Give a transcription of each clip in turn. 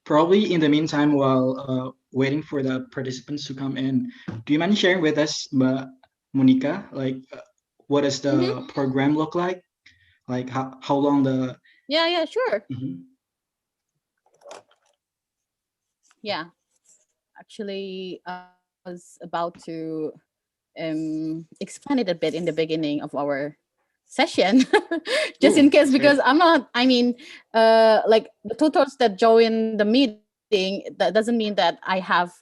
probably in the meantime, while waiting for the participants to come in, do you mind sharing with us, Monica, like what does Mm-hmm. the program look like? Like how long the Yeah, sure. Mhm. Yeah, actually, I was about to explain it a bit in the beginning of our session, just Ooh, in case, that's great. because I'm not. I mean, like the tutors that join the meeting, that doesn't mean that I have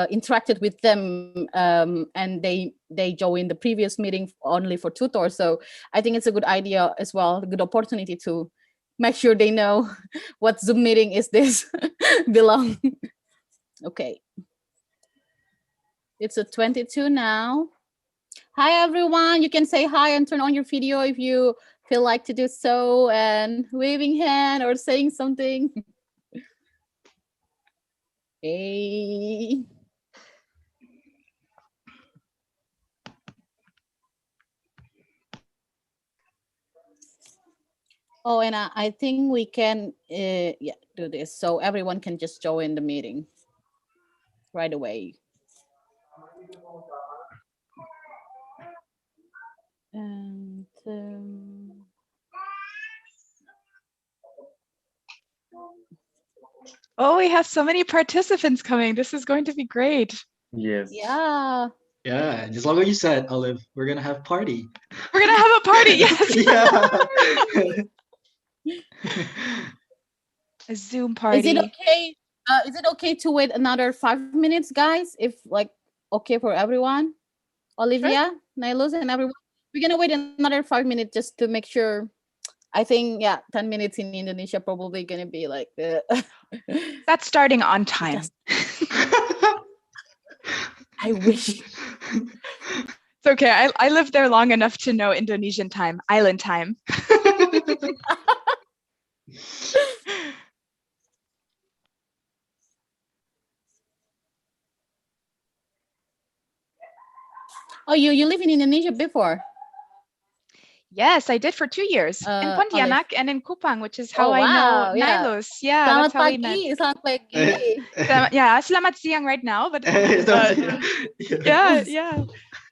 interacted with them, and they join the previous meeting only for tutors. So I think it's a good idea as well, a good opportunity to make sure they know what Zoom meeting is this belong. Okay, it's a 22 now. Hi everyone. You can say hi and turn on your video if you feel like to do so, and waving hand or saying something. Hey. Oh, and I think we can yeah, do this so everyone can just join the meeting right away. And Oh, we have so many participants coming. This is going to be great. Yes. yeah. Yeah, just like what you said, Olive, we're gonna have party. We're gonna have a party. Yes. Yeah. A Zoom Is it party. okay? Is it okay to wait another 5 minutes, guys? If like okay for everyone? Sure. Olivia, Nilus, and everyone. We're gonna wait another 5 minutes just to make sure. I think yeah, 10 minutes in Indonesia probably gonna be like That's starting on time. just I wish. It's okay. I lived there long enough to know Indonesian time, island time. Oh, you live in Indonesia before? Yes, I did for 2 years in Olive. Pontianak and in Kupang, which is how Oh I know wow, yeah. Nilus. Yeah, that's Selamat how we met. pagi, selamat pagi. Yeah, selamat siang right now, but Yeah. yeah.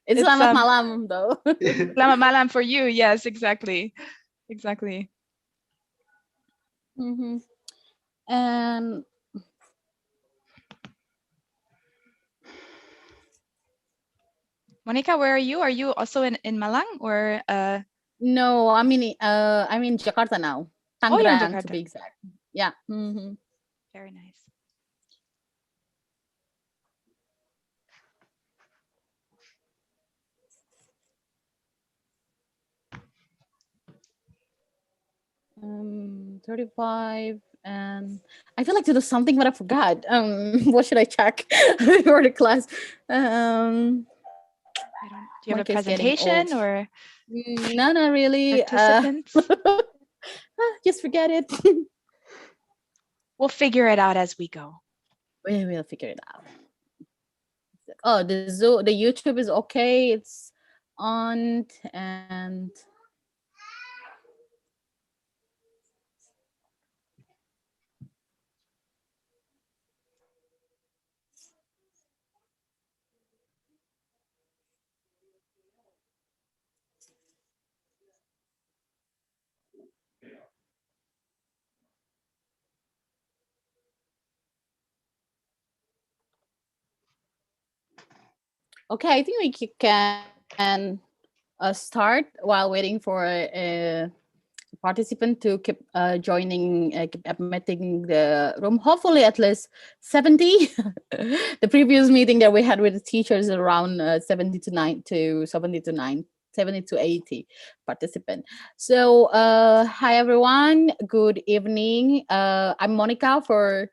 It's It's selamat malam though. selamat malam for you. Yes, exactly. Mm-hmm. And Monica, where are you? Are you also in Malang or no, I'm in Jakarta now. Oh, you're in Tangerang to Jakarta. be exact. Yeah. Mm-hmm. Very nice. Um, 35, and I feel like to do something, but I forgot. What should I check for the class? Do you have a Monica is getting presentation old. or No, not really. participants? Just forget it. We'll figure it out as we go. We will figure it out. Oh, the YouTube is okay. It's on, and okay. I think we can start while waiting for a participant to keep joining, keep admitting the room. Hopefully, at least 70. The previous meeting that we had with the teachers around 70 to 9 to 70 to 9. 70 to 80 participant. So hi everyone, good evening. I'm Monica for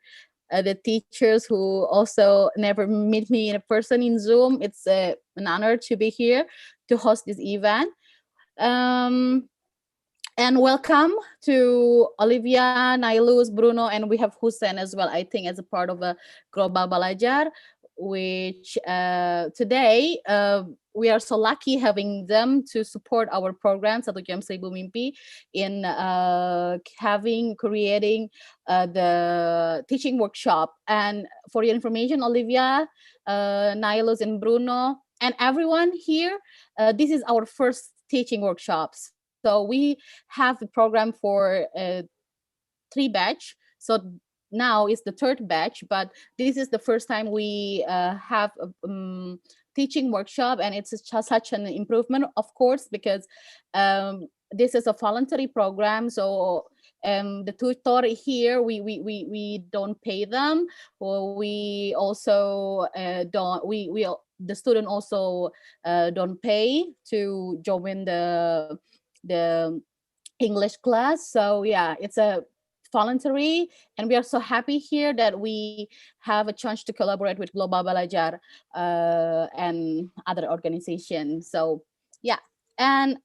the teachers who also never meet me in a person in Zoom. It's an honor to be here to host this event. Um, and welcome to Olivia, Nailus, Bruno, and we have Hussein as well, I think, as a part of a Global Balajar. which today we are so lucky having them to support our program Satu Jam Seribu Mimpi in creating the teaching workshop. And for your information, Olivia, Nihilus, and Bruno, and everyone here, this is our first teaching workshop. So we have the program for 3 batch. So now is the 3rd batch, but this is the first time we have a teaching workshop, and it's such an improvement, of course, because this is a voluntary program. So the tutor here, we don't pay them, or we also don't we the student also don't pay to join the English class. So yeah, it's a voluntary, and we are so happy here that we have a chance to collaborate with Global Balajar and other organizations. So yeah, and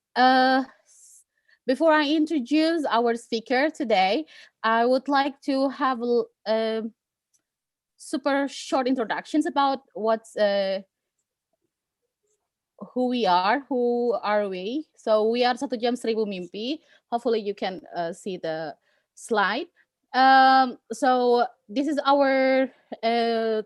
before I introduce our speaker today, I would like to have super short introductions about who are we. So we are Satu Jam Seribu Mimpi. Hopefully you can see the slide. So this is our I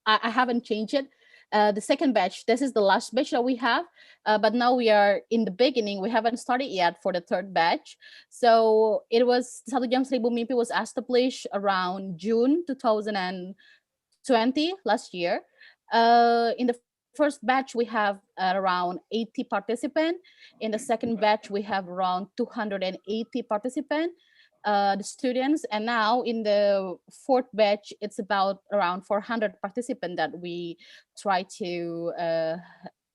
haven't changed it. The second batch, this is the last batch that we have, but now we are in the beginning. We haven't started yet for the 3rd batch. So it was Satu Jam Seribu Mimpi was established around June 2020 last year. In the first batch, we have around 80 participants. In the second batch, we have around 280 participants, the students. And now in the 4th batch, it's about around 400 participants that we try to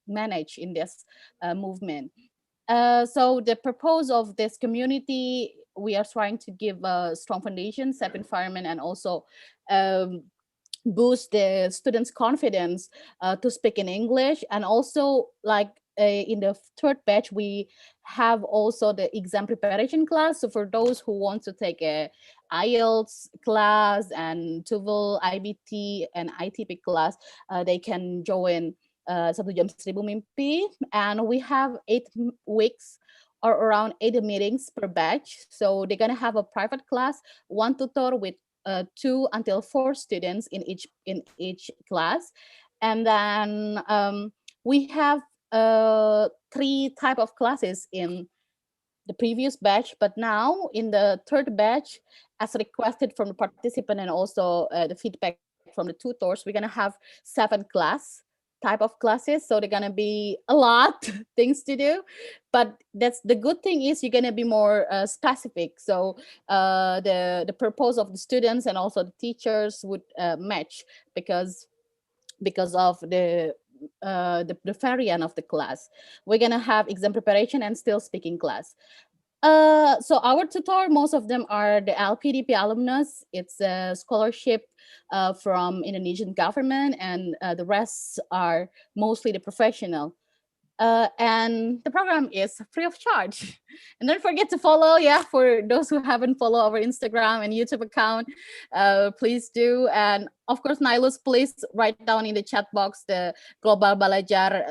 manage in this movement. So the purpose of this community, we are trying to give a strong foundation, safe environment, and also boost the students' confidence to speak in English. And also, like in the 3rd batch, we have also the exam preparation class. So for those who want to take a IELTS class and TOEFL, IBT, and ITP class, they can join Satu Jam Seribu Mimpi. And we have 8 weeks or around 8 meetings per batch. So they're gonna have a private class, 1 tutor with 2 until 4 students in each class. And then we have 3 type of classes in the previous batch, but now in the 3rd batch, as requested from the participant and also the feedback from the tutors, we're gonna have 7 type of classes. So they're gonna be a lot things to do, but that's the good thing is you're gonna be more specific. So the purpose of the students and also the teachers would match because of the variant of the class. We're gonna have exam preparation and still speaking class. So our tutor, most of them are the LPDP alumnus. It's a scholarship from Indonesian government, and the rest are mostly the professional. And the program is free of charge. And don't forget to follow, for those who haven't followed our Instagram and YouTube account, please do. And of course, Nihilus, please write down in the chat box the Global Balajar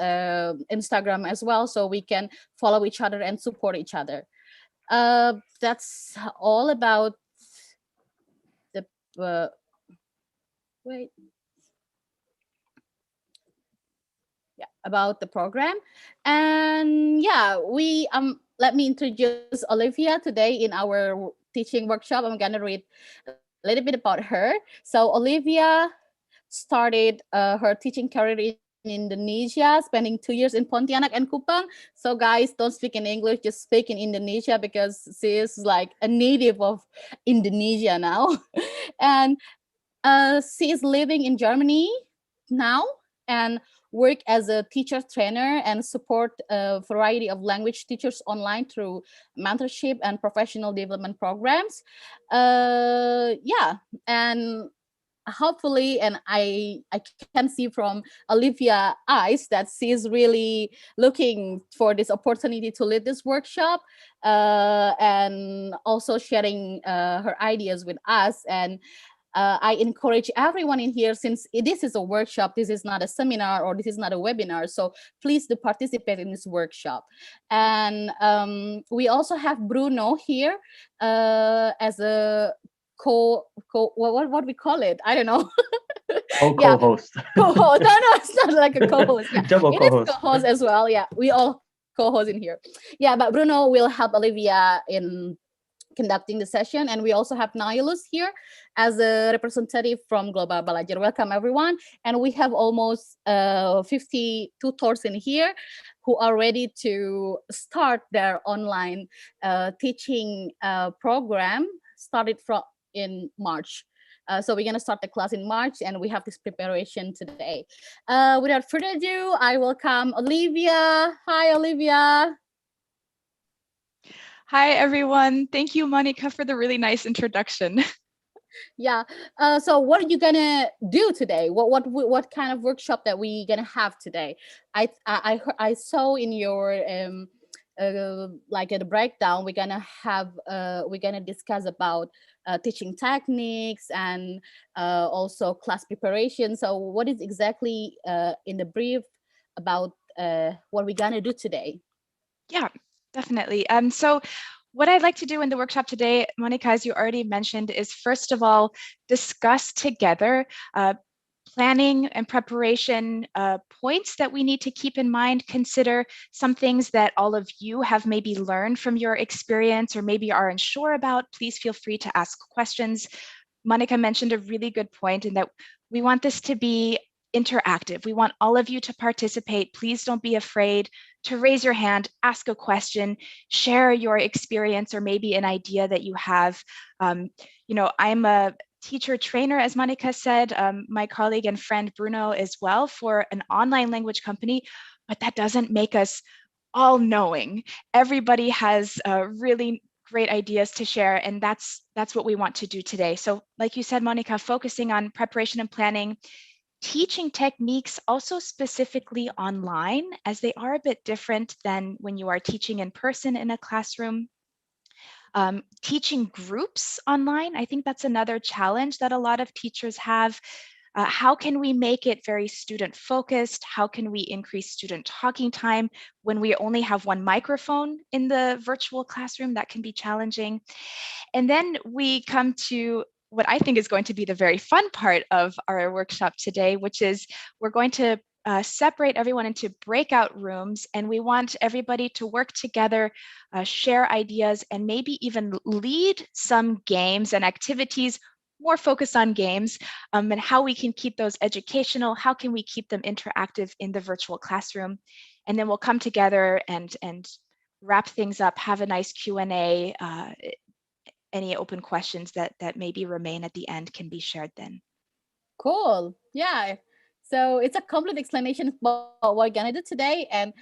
Instagram as well, so we can follow each other and support each other. That's all about the about the program. And we let me introduce Olivia today in our teaching workshop. I'm gonna read a little bit about her. So Olivia started her teaching career in Indonesia, spending 2 years in Pontianak and Kupang. So guys, don't speak in English, just speak in Indonesia, because she is like a native of Indonesia now. And she is living in Germany now and work as a teacher trainer and support a variety of language teachers online through mentorship and professional development programs. And hopefully, and I can see from Olivia eyes that she is really looking for this opportunity to lead this workshop, and also sharing her ideas with us. And I encourage everyone in here, since this is a workshop, this is not a seminar or this is not a webinar, so please do participate in this workshop. And we also have Bruno here as a what we call it, I don't know. Yeah, Co-host. co-host. No, it's not like a co-host. Yeah, Double it is co-host. co-host as well. Yeah, we all co-host in here. Yeah, but Bruno will help Olivia in conducting the session, and we also have Nihilus here as a representative from Global Balajar. Welcome everyone, and we have almost 50 tutors in here who are ready to start their online teaching program, started from in March. So we're going to start the class in March, and we have this preparation today. Without further ado, I welcome Olivia. Hi, Olivia. Hi, everyone. Thank you, Monica, for the really nice introduction. Yeah. So what are you gonna do today? What kind of workshop that we gonna have today? I saw in your like at the breakdown, we're gonna discuss about teaching techniques and also class preparation. So what is exactly in the brief about what we're gonna do today? Yeah, definitely. So what I'd like to do in the workshop today, Monica, as you already mentioned, is first of all, discuss together planning and preparation points that we need to keep in mind, consider some things that all of you have maybe learned from your experience or maybe are unsure about. Please feel free to ask questions. Monica mentioned a really good point in that we want this to be interactive. We want all of you to participate. Please don't be afraid to raise your hand, ask a question, share your experience or maybe an idea that you have. I'm a teacher trainer, as Monica said, my colleague and friend Bruno as well, for an online language company, but that doesn't make us all knowing. Everybody has really great ideas to share, and that's what we want to do today. So like you said, Monica, focusing on preparation and planning, teaching techniques also specifically online, as they are a bit different than when you are teaching in person in a classroom. Teaching groups online, I think that's another challenge that a lot of teachers have. How can we make it very student focused? How can we increase student talking time when we only have one microphone in the virtual classroom? That can be challenging. And then we come to what I think is going to be the very fun part of our workshop today, which is we're going to separate everyone into breakout rooms, and we want everybody to work together, share ideas, and maybe even lead some games and activities more focused on games, and how we can keep those educational, how can we keep them interactive in the virtual classroom. And then we'll come together and wrap things up, have a nice Q&A. Any open questions that maybe remain at the end can be shared then. Cool. Yeah. So it's a complete explanation about what we're gonna do today, and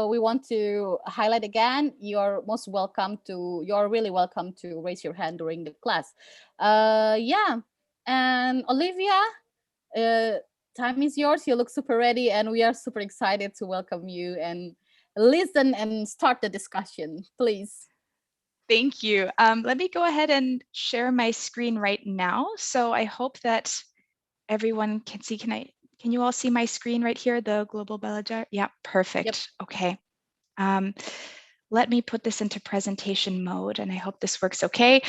we want to highlight again, you're really welcome to raise your hand during the class. Yeah, and Olivia, time is yours. You look super ready, and we are super excited to welcome you and listen and start the discussion, please. Thank you. Let me go ahead and share my screen right now. So I hope that everyone can see. Can you all see my screen right here, the Global Belajar? Yeah, perfect. Yep. Okay. Let me put this into presentation mode, and I hope this works okay.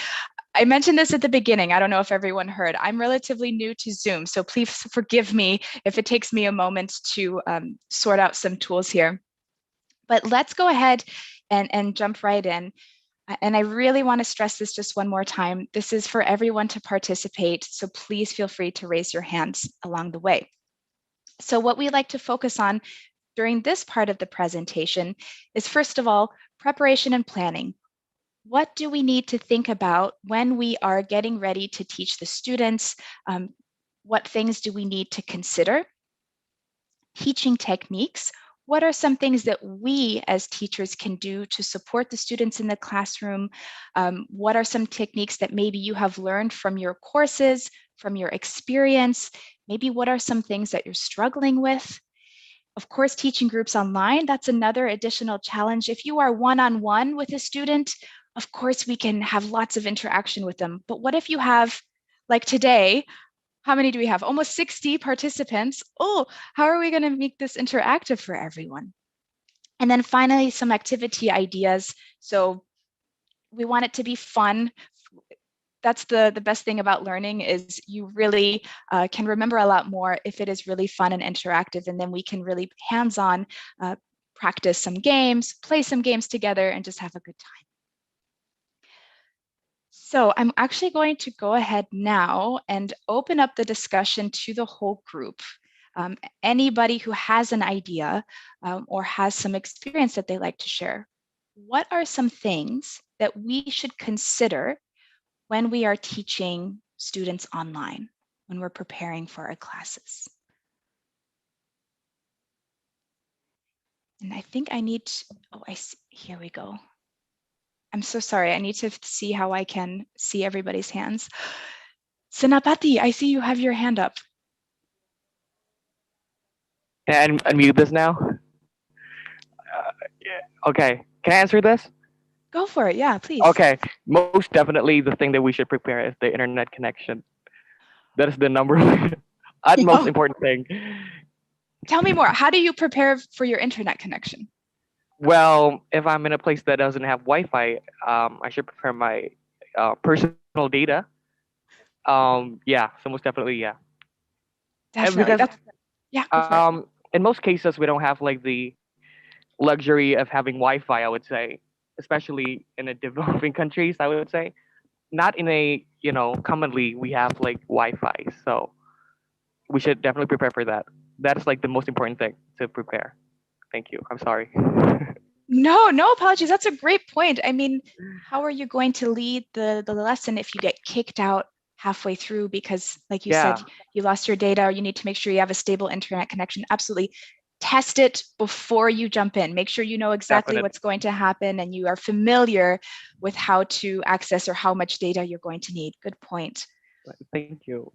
I mentioned this at the beginning. I don't know if everyone heard. I'm relatively new to Zoom, so please forgive me if it takes me a moment to sort out some tools here. But let's go ahead and jump right in. And I really want to stress this just one more time. This is for everyone to participate, so please feel free to raise your hands along the way. So what we like to focus on during this part of the presentation is, first of all, preparation and planning. What do we need to think about when we are getting ready to teach the students? What things do we need to consider? Teaching techniques. What are some things that we as teachers can do to support the students in the classroom? What are some techniques that maybe you have learned from your courses, from your experience? Maybe what are some things that you're struggling with? Of course, teaching groups online, that's another additional challenge. If you are one-on-one with a student, of course, we can have lots of interaction with them. But what if you have like today, how many do we have? Almost 60 participants. Oh, how are we going to make this interactive for everyone? And then finally, some activity ideas. So we want it to be fun. That's the best thing about learning is you really can remember a lot more if it is really fun and interactive, and then we can really hands-on practice some games, play some games together, and just have a good time. So I'm actually going to go ahead now and open up the discussion to the whole group. Anybody who has an idea or has some experience that they like to share, what are some things that we should consider when we are teaching students online, when we're preparing for our classes? And I think I need to, oh, I see, here we go. I'm so sorry, I need to see how I can see everybody's hands. Senapati, I see you have your hand up. Can I unmute this now? Okay, can I answer this? Go for it, yeah, please. Okay, most definitely the thing that we should prepare is the internet connection. That is the number one, utmost important thing. Tell me more. How do you prepare for your internet connection? Well, if I'm in a place that doesn't have Wi-Fi, I should prepare my personal data. Yeah, so most definitely, yeah. Definitely. Because yeah, go for it. in most cases, we don't have like the luxury of having Wi-Fi, I would say, especially in the developing countries, I would say. Not in a, commonly we have like Wi-Fi. So we should definitely prepare for that. That's like the most important thing to prepare. Thank you. I'm sorry. No apologies. That's a great point. I mean, how are you going to lead the lesson if you get kicked out halfway through because, like you said, you lost your data, or you need to make sure you have a stable internet connection? Absolutely. Test it before you jump in. Make sure you know exactly what's going to happen and you are familiar with how to access or how much data you're going to need. Good point. Thank you.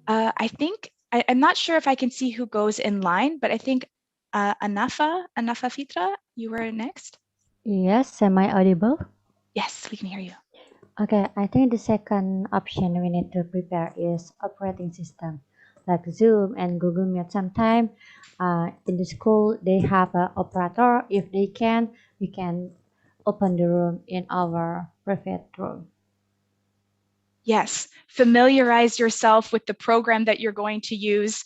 I think, I'm not sure if I can see who goes in line, but I think Anafa Fitra, you were next. Yes, am I audible? Yes, we can hear you. Okay, I think the second option we need to prepare is operating system, like Zoom and Google Meet. Sometimes in the school they have an operator. If they can, we can open the room in our private room. Yes, familiarize yourself with the program that you're going to use.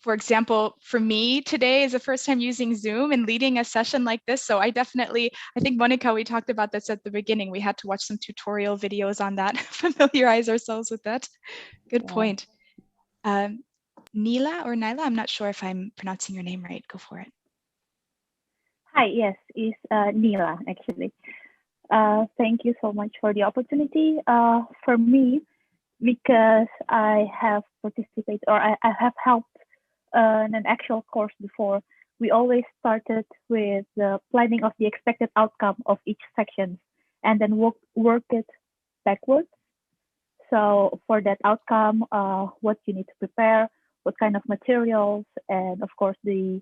For example, for me today is the first time using Zoom and leading a session like this. So I think Monica, we talked about this at the beginning. We had to watch some tutorial videos on that, familiarize ourselves with that. Good point. Nila or Nyla, I'm not sure if I'm pronouncing your name right. Go for it. Hi, yes, it's Nila actually. Thank you so much for the opportunity. For me, because I have participated or I have helped in an actual course before, we always started with the planning of the expected outcome of each section and then work it backwards. So for that outcome, what you need to prepare, what kind of materials, and of course the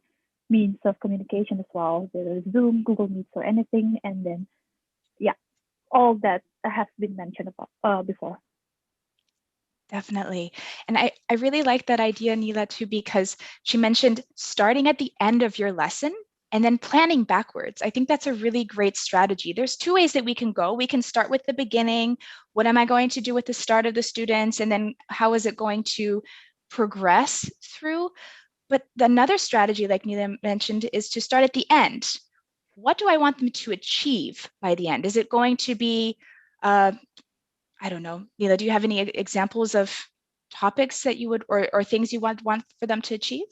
means of communication as well, whether it's Zoom, Google Meets, or anything, and then all that has been mentioned about before. Definitely. And I really like that idea, Nila, too, because she mentioned starting at the end of your lesson and then planning backwards. I think that's a really great strategy. There's two ways that we can go. We can start with the beginning. What am I going to do with the start of the students? And then how is it going to progress through? But another strategy, like Nila mentioned, is to start at the end. What do I want them to achieve by the end? Is it going to be, I don't know, Nila, do you have any examples of topics that you would, or things you want for them to achieve?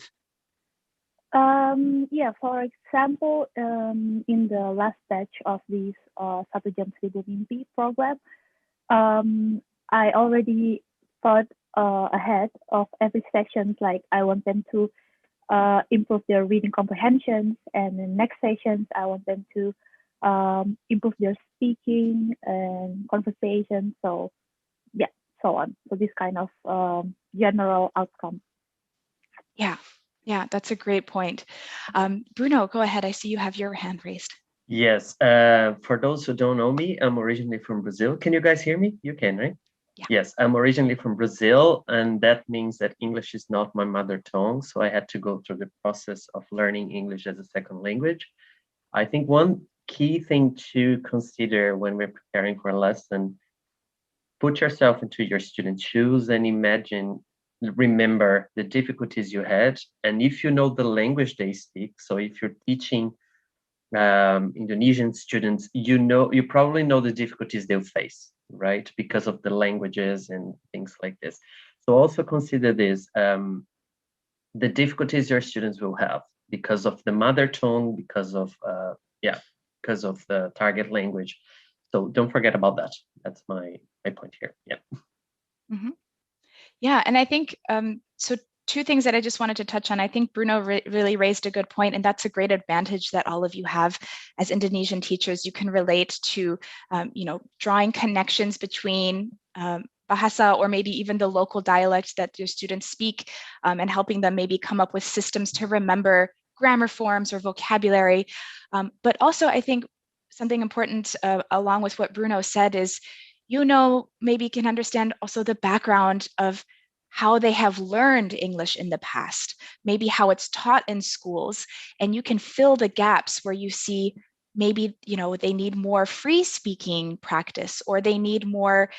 Yeah, for example, in the last batch of this 1 Jam 1000 Mimpi program, I already thought ahead of every section, like I want them to improve their reading comprehensions, and in next sessions I want them to improve their speaking and conversation. So yeah, so on. So this kind of general outcome. Yeah, that's a great point. Bruno, go ahead. I see you have your hand raised. Yes. For those who don't know me, I'm originally from Brazil. Can you guys hear me? You can, right? Yes, I'm originally from Brazil, and that means that English is not my mother tongue. So I had to go through the process of learning English as a second language. I think one key thing to consider when we're preparing for a lesson, put yourself into your student's shoes and imagine, remember the difficulties you had. And if you know the language they speak, so if you're teaching Indonesian students, you probably know the difficulties they'll face, right? Because of the languages and things like this. So also consider this, the difficulties your students will have because of the mother tongue, because of because of the target language. So don't forget about that. That's my point here. Yeah. Mm-hmm. Yeah, and I think so. Two things that I just wanted to touch on. I think Bruno really raised a good point, and that's a great advantage that all of you have as Indonesian teachers. You can relate to, drawing connections between bahasa or maybe even the local dialect that your students speak, and helping them maybe come up with systems to remember grammar forms or vocabulary. But also, I think something important along with what Bruno said is, maybe can understand also the background of how they have learned English in the past, maybe how it's taught in schools, and you can fill the gaps where you see maybe, they need more free speaking practice, or they need more,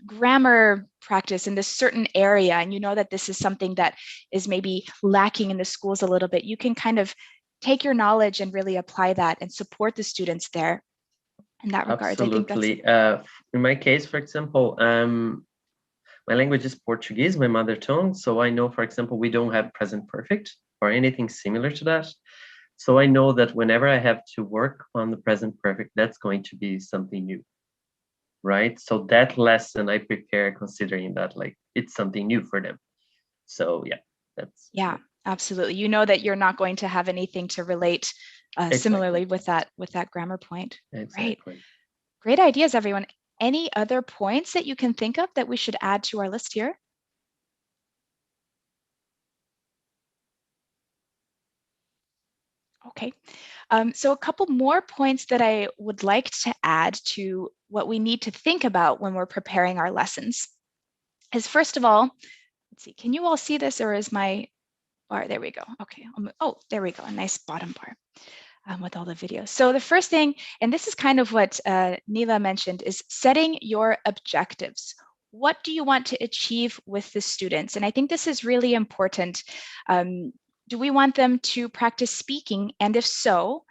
grammar practice in this certain area, and you know that this is something that is maybe lacking in the schools a little bit. You can kind of take your knowledge and really apply that and support the students there in that regard. Absolutely. In my case, for example, my language is Portuguese, my mother tongue. So I know, for example, we don't have present perfect or anything similar to that. So I know that whenever I have to work on the present perfect, that's going to be something new, right? So that lesson I prepare considering that like it's something new for them. So yeah, that's absolutely. You know that you're not going to have anything to relate similarly with that grammar point. Exactly. Great ideas, everyone. Any other points that you can think of that we should add to our list here? Okay, so a couple more points that I would like to add to what we need to think about when we're preparing our lessons is, first of all, let's see, can you all see this, or is my bar, there we go. Okay, oh, there we go, a nice bottom bar. With all the videos. So the first thing, and this is kind of what Neela mentioned, is setting your objectives. What do you want to achieve with the students? And I think this is really important. Do we want them to practice speaking? And if so,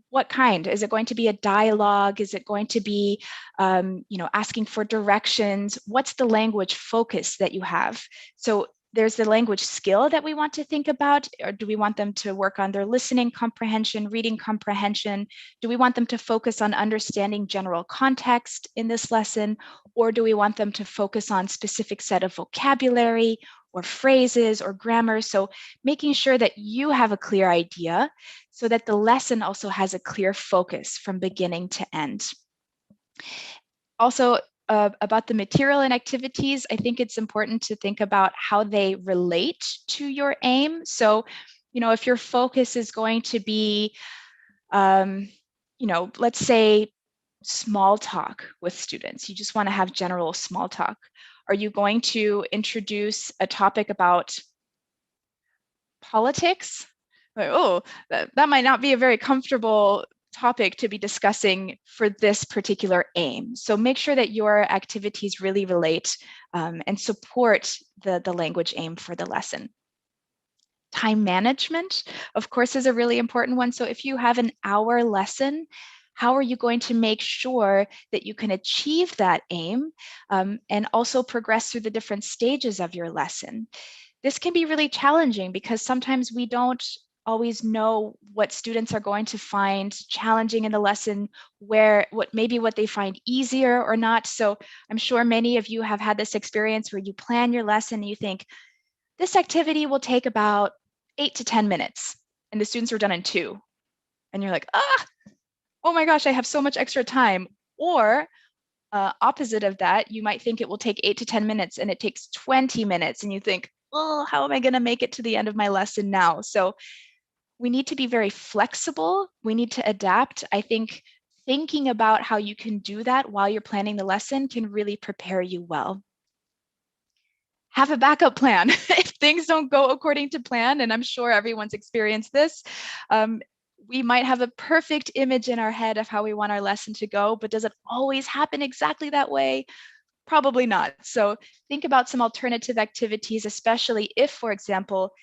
what kind? Is it going to be a dialogue? Is it going to be, asking for directions? What's the language focus that you have? So there's the language skill that we want to think about, or do we want them to work on their listening comprehension, reading comprehension? Do we want them to focus on understanding general context in this lesson? Or do we want them to focus on specific set of vocabulary or phrases or grammar? So making sure that you have a clear idea so that the lesson also has a clear focus from beginning to end. Also, about the material and activities, I think it's important to think about how they relate to your aim. So, if your focus is going to be, let's say small talk with students, you just want to have general small talk. Are you going to introduce a topic about politics? Oh, that might not be a very comfortable topic to be discussing for this particular aim. So make sure that your activities really relate and support the language aim for the lesson. Time management, of course, is a really important one. So if you have an hour lesson, how are you going to make sure that you can achieve that aim and also progress through the different stages of your lesson? This can be really challenging because sometimes we don't always know what students are going to find challenging in the lesson, what they find easier or not. So I'm sure many of you have had this experience where you plan your lesson and you think, this activity will take about 8 to 10 minutes, and the students are done in 2. And you're like, oh my gosh, I have so much extra time. Or opposite of that, you might think it will take 8 to 10 minutes and it takes 20 minutes, and you think, oh, how am I going to make it to the end of my lesson now? So we need to be very flexible. We need to adapt. I think thinking about how you can do that while you're planning the lesson can really prepare you well. Have a backup plan. If things don't go according to plan, and I'm sure everyone's experienced this, we might have a perfect image in our head of how we want our lesson to go, but does it always happen exactly that way? Probably not. So think about some alternative activities, especially if, for example,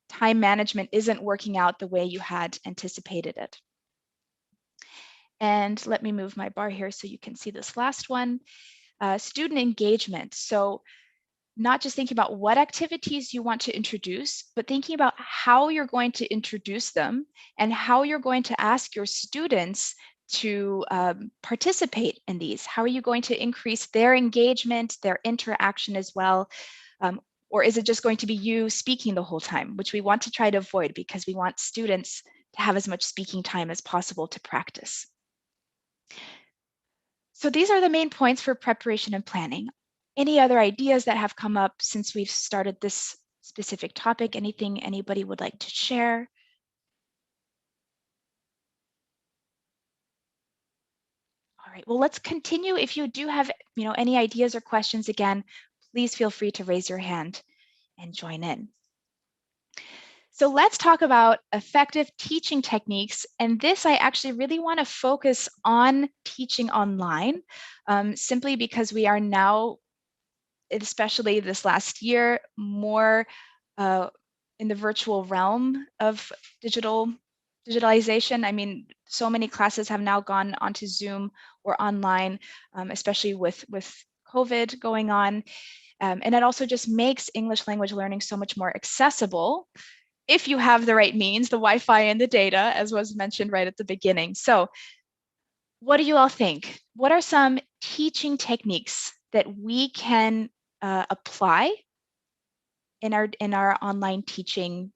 time management isn't working out the way you had anticipated it. And let me move my bar here so you can see this last one. Student engagement. So not just thinking about what activities you want to introduce, but thinking about how you're going to introduce them and how you're going to ask your students to participate in these. How are you going to increase their engagement, their interaction as well? Or is it just going to be you speaking the whole time, which we want to try to avoid because we want students to have as much speaking time as possible to practice. So these are the main points for preparation and planning. Any other ideas that have come up since we've started this specific topic? Anything anybody would like to share? All right, well, let's continue. If you do have any ideas or questions, again, please feel free to raise your hand and join in. So let's talk about effective teaching techniques. And this, I actually really want to focus on teaching online, simply because we are now, especially this last year, more in the virtual realm of digitalization. I mean, so many classes have now gone onto Zoom or online, especially with COVID going on. And it also just makes English language learning so much more accessible if you have the right means, the Wi-Fi and the data, as was mentioned right at the beginning. So what do you all think? What are some teaching techniques that we can apply in our online teaching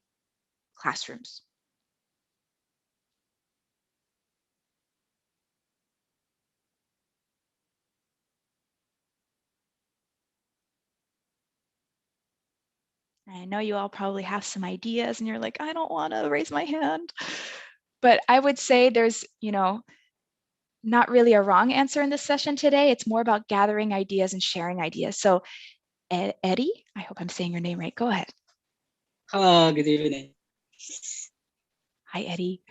classrooms? I know you all probably have some ideas and you're like, I don't want to raise my hand. But I would say there's, not really a wrong answer in this session today. It's more about gathering ideas and sharing ideas. So Eddie, I hope I'm saying your name right. Go ahead. Hello, good evening. Hi, Eddie.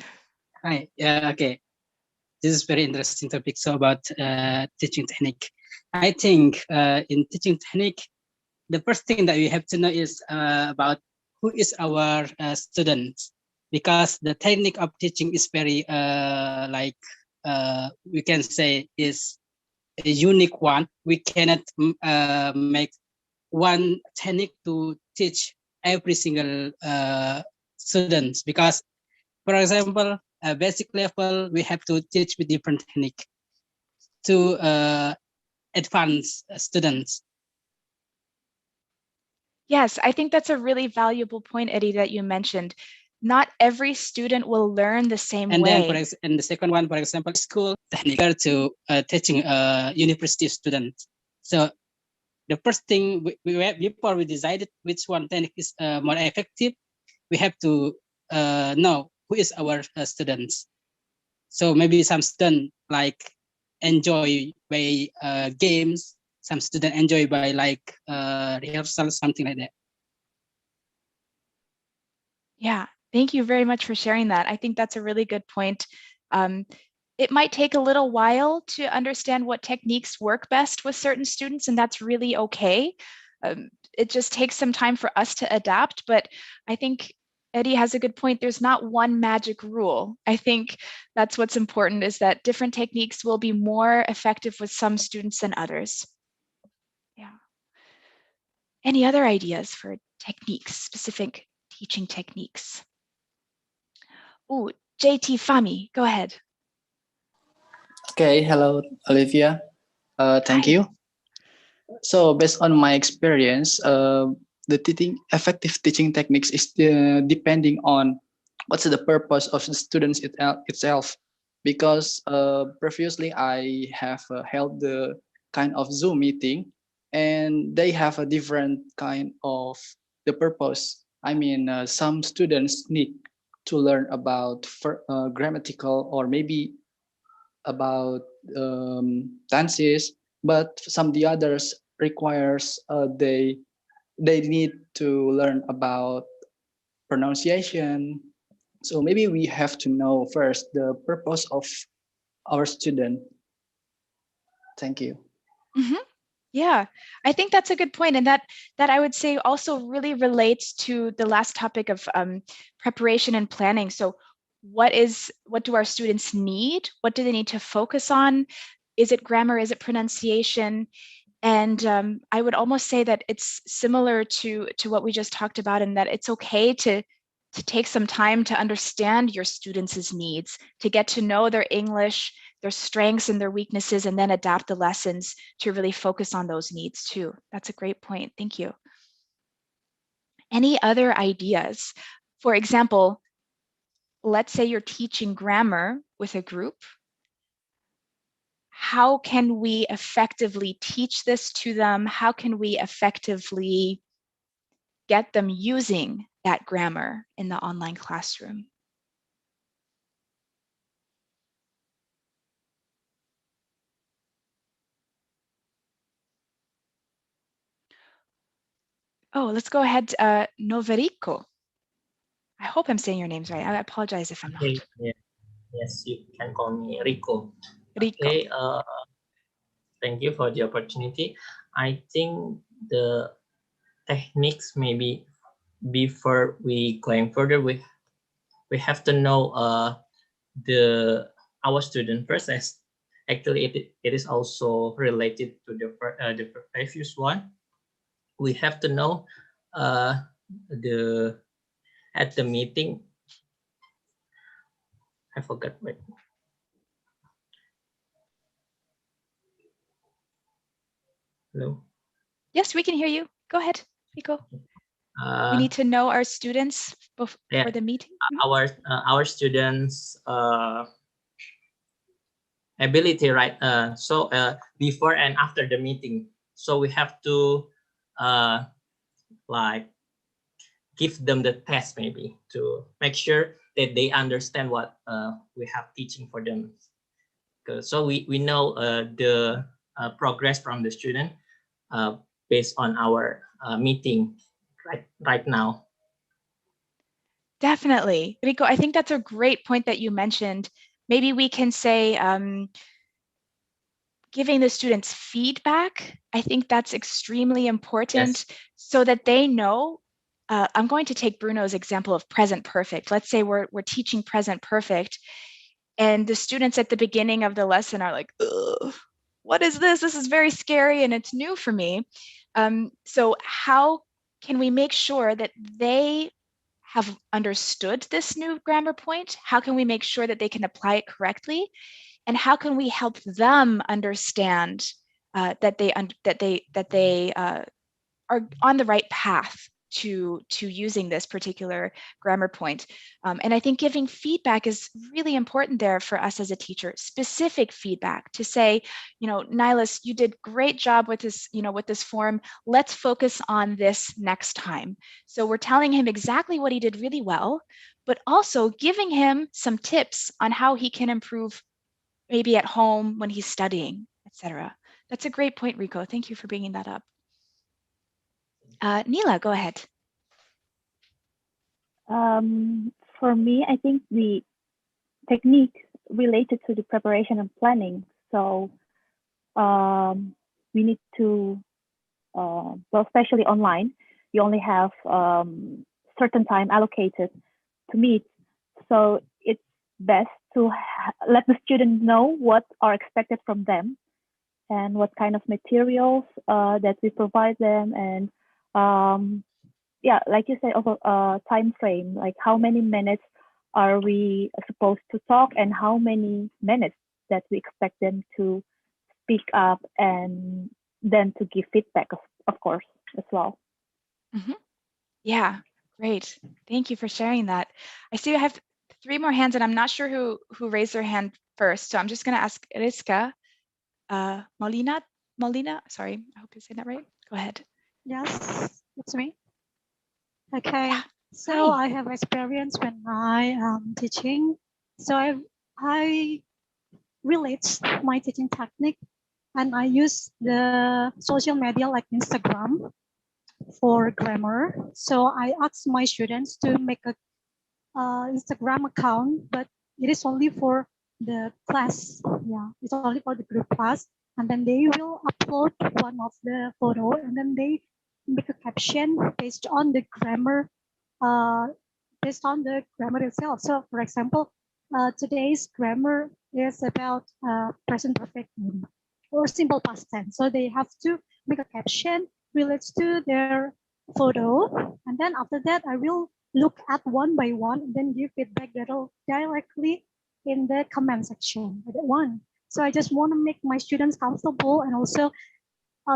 Hi, yeah, okay. This is very interesting topic. So about teaching technique. I think in teaching technique, the first thing that we have to know is about who is our students, because the technique of teaching is very we can say is a unique one. We cannot make one technique to teach every single students, because for example, basic level, we have to teach with different technique to advanced students. Yes, I think that's a really valuable point, Eddie, that you mentioned. Not every student will learn the same and way. Then, and the second one, for example, school technique to teaching university students. So the first thing before we decided which one technique is more effective, we have to know who is our students. So maybe some student like enjoy by games, some student enjoy by like rehearsal, something like that. Yeah, thank you very much for sharing that. I think that's a really good point. It might take a little while to understand what techniques work best with certain students, and that's really okay. It just takes some time for us to adapt, but I think Eddie has a good point. There's not one magic rule. I think that's what's important, is that different techniques will be more effective with some students than others. Yeah. Any other ideas for techniques, specific teaching techniques? Oh, JT Fami, go ahead. Okay, hello, Olivia. Thank Hi. you. So based on my experience, the effective teaching techniques is depending on what's the purpose of the students itself. Because previously I have held the kind of Zoom meeting, and they have a different kind of the purpose. I mean, some students need to learn about grammatical or maybe about tenses, but some the others requires they need to learn about pronunciation. So maybe we have to know first the purpose of our student. Thank you. Mhm. Yeah, I think that's a good point, and that I would say also really relates to the last topic of preparation and planning. So, what do our students need? What do they need to focus on? Is it grammar? Is it pronunciation? And I would almost say that it's similar to what we just talked about, in that it's okay to take some time to understand your students' needs, to get to know their English, their strengths and their weaknesses, and then adapt the lessons to really focus on those needs too. That's a great point. Thank you. Any other ideas? For example, let's say you're teaching grammar with a group. How can we effectively teach this to them? How can we effectively get them using that grammar in the online classroom? Oh, let's go ahead, Noverico. I hope I'm saying your names right. I apologize if I'm not. Okay, yeah. Yes, you can call me Rico. Rico. Okay, thank you for the opportunity. I think the techniques maybe before we going further, we have to know the our student first. As actually it is also related to the previous one. We have to know the at the meeting. I forgot. Wait. Hello. Yes, we can hear you. Go ahead, Rico. We need to know our students before Yeah, the meeting. our students ability, right? So before and after the meeting, so we have to like give them the test maybe to make sure that they understand what we have teaching for them. So we know the progress from the student based on our meeting right now. Definitely. Rico, I think that's a great point that you mentioned. Maybe we can say giving the students feedback. I think that's extremely important. Yes. So that they know. I'm going to take Bruno's example of present perfect. Let's say we're teaching present perfect, and the students at the beginning of the lesson are like, ugh, what is this? This is very scary and it's new for me. So how can we make sure that they have understood this new grammar point? How can we make sure that they can apply it correctly? And how can we help them understand that they are on the right path to using this particular grammar point? And I think giving feedback is really important there for us as a teacher, specific feedback to say, Nihilus, you did great job with this, with this form. Let's focus on this next time. So we're telling him exactly what he did really well, but also giving him some tips on how he can improve maybe at home when he's studying, etc. That's a great point, Rico. Thank you for bringing that up. Neela, go ahead. For me, I think the techniques related to the preparation and planning. So we need to, well, especially online, you only have certain time allocated to meet. So it's best to let the students know what are expected from them and what kind of materials that we provide them, and yeah, like you said, also time frame, like how many minutes are we supposed to talk and how many minutes that we expect them to speak up, and then to give feedback, of course, as well. Mm-hmm. Yeah, great. Thank you for sharing that. I see I have 3 more hands, and I'm not sure who raised their hand first. So I'm just going to ask Rizka. Molina, sorry, I hope you said that right. Go ahead. Yes, it's me. Okay, Yeah. so Hi. I have experience when I am teaching. So I relates my teaching technique, and I use the social media like Instagram for grammar. So I ask my students to make a Instagram account, but it is only for the class. Yeah, it's only for the group class. And then they will upload one of the photo, and then they make a caption based on the grammar, uh, itself. So, for example, today's grammar is about present perfect or simple past tense. So they have to make a caption relates to their photo, and then after that, I will look at one by one and then give feedback directly in the comment section. That one. So I just want to make my students comfortable, and also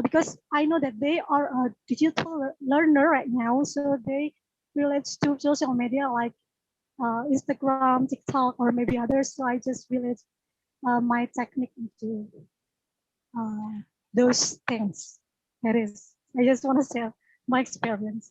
because I know that they are a digital learner right now, so they relates to social media like Instagram, TikTok, or maybe others. So I just relate my technique into those things. That is, I just want to share my experience.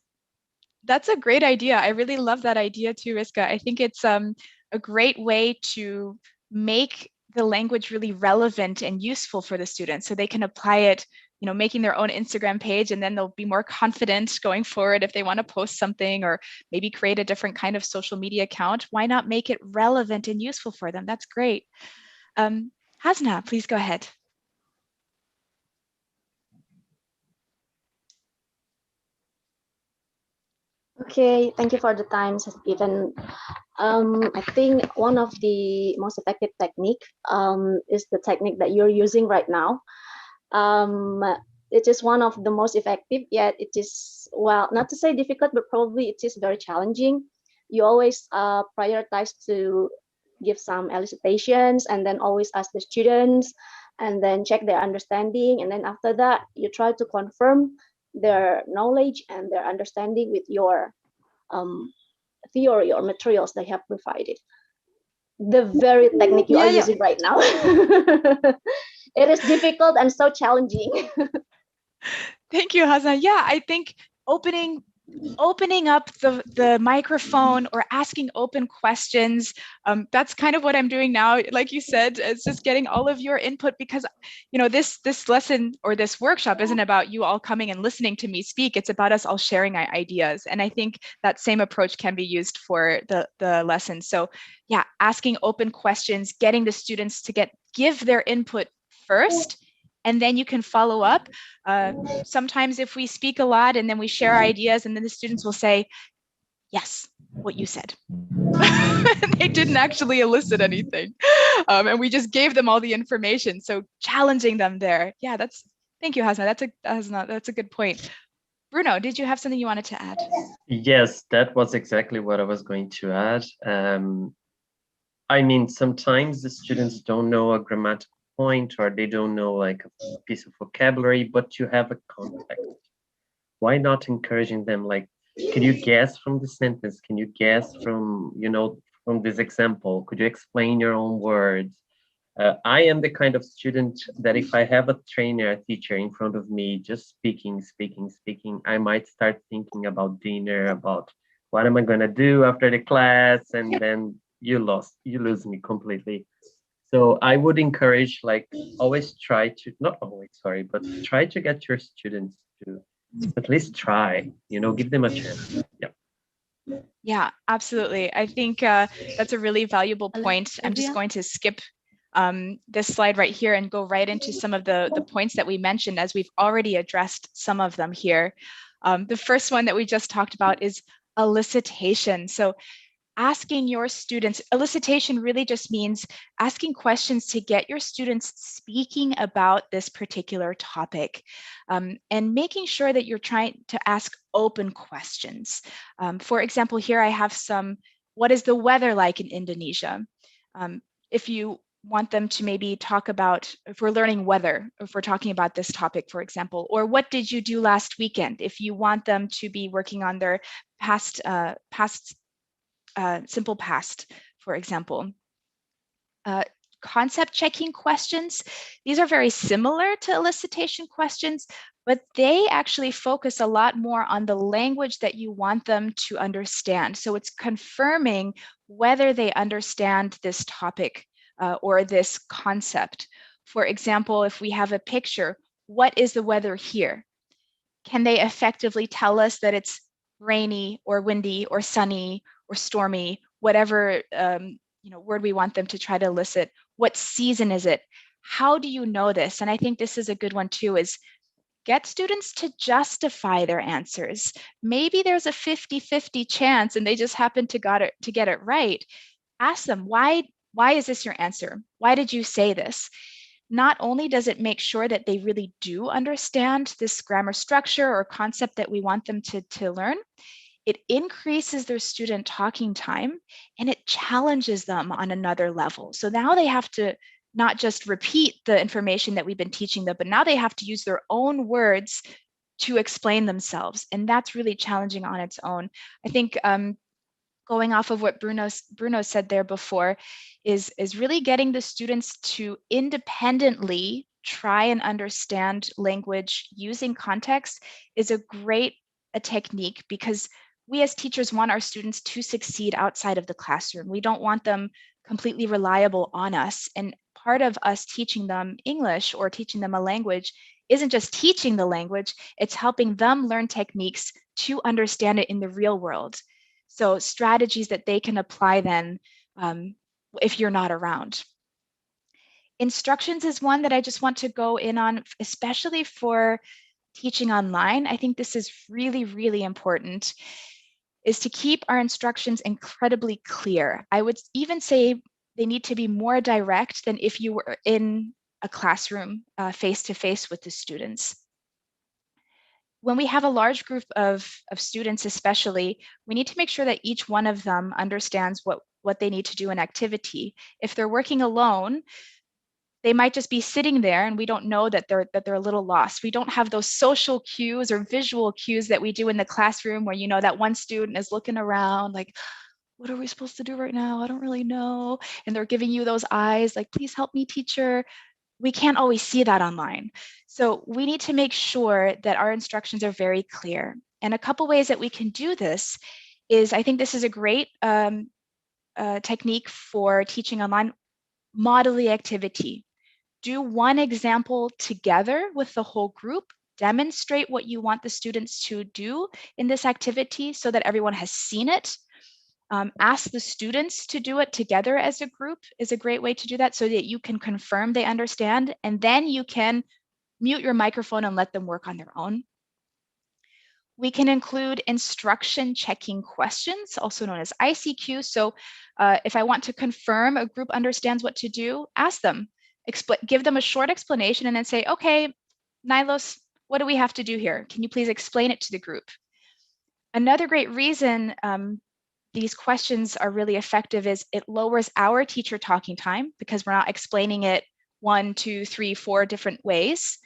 That's a great idea. I really love that idea too, Riska. I think it's a great way to make the language really relevant and useful for the students so they can apply it, you know, making their own Instagram page, and then they'll be more confident going forward if they want to post something or maybe create a different kind of social media account. Why not make it relevant and useful for them? That's great. Hasna, please go ahead. Okay, thank you for the time given. I think one of the most effective technique is the technique that you're using right now. It is one of the most effective, yet it is, well, not to say difficult, but probably it is very challenging. You always prioritize to give some elicitations and then always ask the students and then check their understanding. And then after that, you try to confirm their knowledge and their understanding with your theory or materials they have provided. The very technique you are using right now. It is difficult and so challenging. Thank you, Hasna. Yeah, I think opening up the microphone or asking open questions, that's kind of what I'm doing now. Like you said, it's just getting all of your input, because you know this lesson or this workshop isn't about you all coming and listening to me speak. It's about us all sharing ideas, and I think that same approach can be used for the lesson. So yeah, asking open questions, getting the students to give their input first, and then you can follow up. Sometimes if we speak a lot and then we share ideas, and then the students will say, yes, what you said. They didn't actually elicit anything. And we just gave them all the information. So challenging them there. Yeah, thank you, Hasna. That's a good point. Bruno, did you have something you wanted to add? Yes, that was exactly what I was going to add. I mean, sometimes the students don't know a grammatical point, or they don't know like a piece of vocabulary, but you have a context. Why not encouraging them, like, can you guess from the sentence? Can you guess from, you know, from this example? Could you explain your own words? I am the kind of student that if I have a trainer, a teacher in front of me, just speaking, I might start thinking about dinner, about what am I gonna do after the class, and then you lose me completely. So I would encourage, like, always try to, not always, sorry, but try to get your students to at least try, you know, give them a chance. Yeah. Yeah, absolutely. I think that's a really valuable point. I'm just going to skip this slide right here and go right into some of the points that we mentioned, as we've already addressed some of them here. The first one that we just talked about is elicitation. So asking your students, elicitation really just means asking questions to get your students speaking about this particular topic, and making sure that you're trying to ask open questions. For example, here I have what is the weather like in Indonesia? If you want them to maybe talk about, if we're learning weather, if we're talking about this topic, for example, or what did you do last weekend? If you want them to be working on their simple past, for example. Concept checking questions, these are very similar to elicitation questions, but they actually focus a lot more on the language that you want them to understand. So it's confirming whether they understand this topic or this concept. For example, if we have a picture, what is the weather here? Can they effectively tell us that it's rainy or windy or sunny or stormy, whatever word we want them to try to elicit? What season is it? How do you know this? And I think this is a good one too, is get students to justify their answers. Maybe there's a 50-50 chance and they just happen to get it right. Ask them, why is this your answer? Why did you say this? Not only does it make sure that they really do understand this grammar structure or concept that we want them to learn, it increases their student talking time and it challenges them on another level. So now they have to not just repeat the information that we've been teaching them, but now they have to use their own words to explain themselves. And that's really challenging on its own. I think going off of what Bruno said there before, is really getting the students to independently try and understand language using context is a great technique, because we as teachers want our students to succeed outside of the classroom. We don't want them completely reliable on us. And part of us teaching them English or teaching them a language isn't just teaching the language, it's helping them learn techniques to understand it in the real world. So strategies that they can apply then if you're not around. Instructions is one that I just want to go in on, especially for teaching online. I think this is really, really important, is to keep our instructions incredibly clear. I would even say they need to be more direct than if you were in a classroom face-to-face with the students. When we have a large group of students especially, we need to make sure that each one of them understands what they need to do in activity. If they're working alone, they might just be sitting there and we don't know that they're a little lost. We don't have those social cues or visual cues that we do in the classroom where, you know, that one student is looking around like, what are we supposed to do right now? I don't really know. And they're giving you those eyes like, please help me, teacher. We can't always see that online. So we need to make sure that our instructions are very clear. And a couple ways that we can do this is, I think this is a great technique for teaching online, model the activity. Do one example together with the whole group, demonstrate what you want the students to do in this activity so that everyone has seen it. Ask the students to do it together as a group is a great way to do that, so that you can confirm they understand, and then you can mute your microphone and let them work on their own. We can include instruction checking questions, also known as ICQ. So if I want to confirm a group understands what to do, ask them, give them a short explanation and then say, okay, Nilos, what do we have to do here? Can you please explain it to the group? Another great reason these questions are really effective is it lowers our teacher talking time, because we're not explaining it 1, 2, 3, 4 different ways.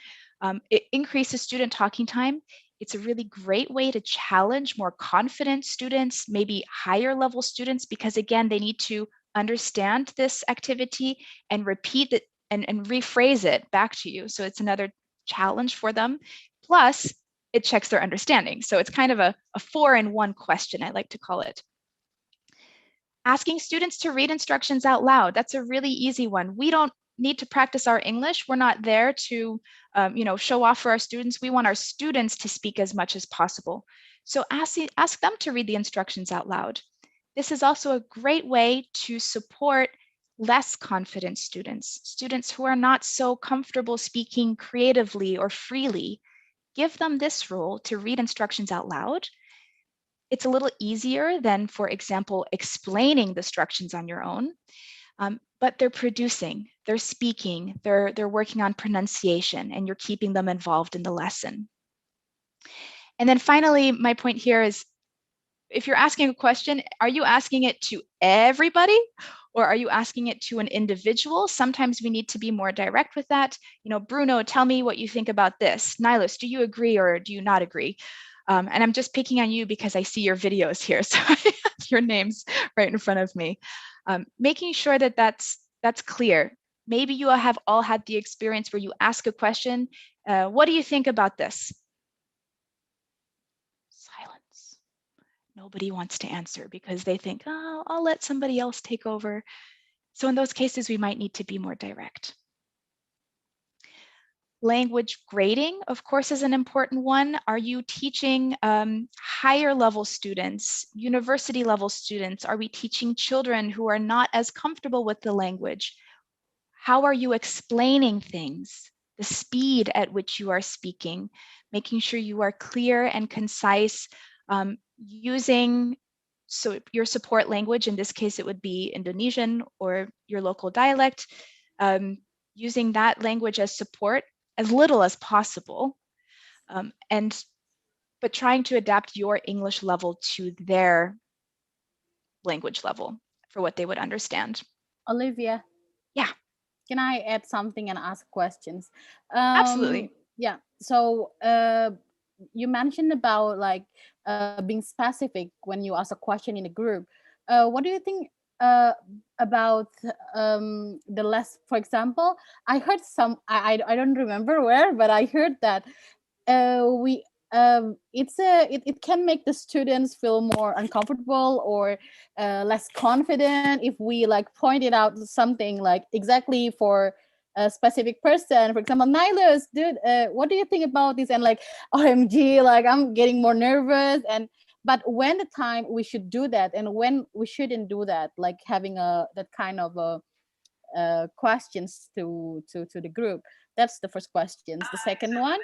It increases student talking time. It's a really great way to challenge more confident students, maybe higher level students, because again, they need to understand this activity and repeat it and rephrase it back to you. So it's another challenge for them. Plus, it checks their understanding. So it's kind of a 4-in-1 question, I like to call it. Asking students to read instructions out loud. That's a really easy one. We don't need to practice our English. We're not there to show off for our students. We want our students to speak as much as possible. So ask them to read the instructions out loud. This is also a great way to support less confident students, students who are not so comfortable speaking creatively or freely. Give them this role to read instructions out loud. It's a little easier than, for example, explaining the instructions on your own, but they're producing, they're speaking, they're working on pronunciation, and you're keeping them involved in the lesson. And then finally, my point here is, if you're asking a question, are you asking it to everybody, or are you asking it to an individual? Sometimes we need to be more direct with that. Bruno, tell me what you think about this. Nilos, do you agree or do you not agree? And I'm just picking on you because I see your videos here, so I have your names right in front of me. Making sure that that's clear. Maybe you have all had the experience where you ask a question, what do you think about this? Silence. Nobody wants to answer because they think, oh, I'll let somebody else take over. So in those cases, we might need to be more direct. Language grading, of course, is an important one. Are you teaching higher level students, university level students? Are we teaching children who are not as comfortable with the language? How are you explaining things? The speed at which you are speaking, making sure you are clear and concise, using your support language. In this case, it would be Indonesian or your local dialect, using that language as support as little as possible, but trying to adapt your English level to their language level for what they would understand. Olivia. Yeah. Can I add something and ask questions? Absolutely. Yeah. So you mentioned about like being specific when you ask a question in a group. What do you think about the less? For example, I heard I don't remember where, but I heard that we it can make the students feel more uncomfortable or less confident if we like pointed out something like exactly for a specific person. For example, Nihilus, dude, what do you think about this? And like, OMG, like I'm getting more nervous. And but when the time we should do that and when we shouldn't do that, like having a that kind of questions to the group. That's the first questions. The second one,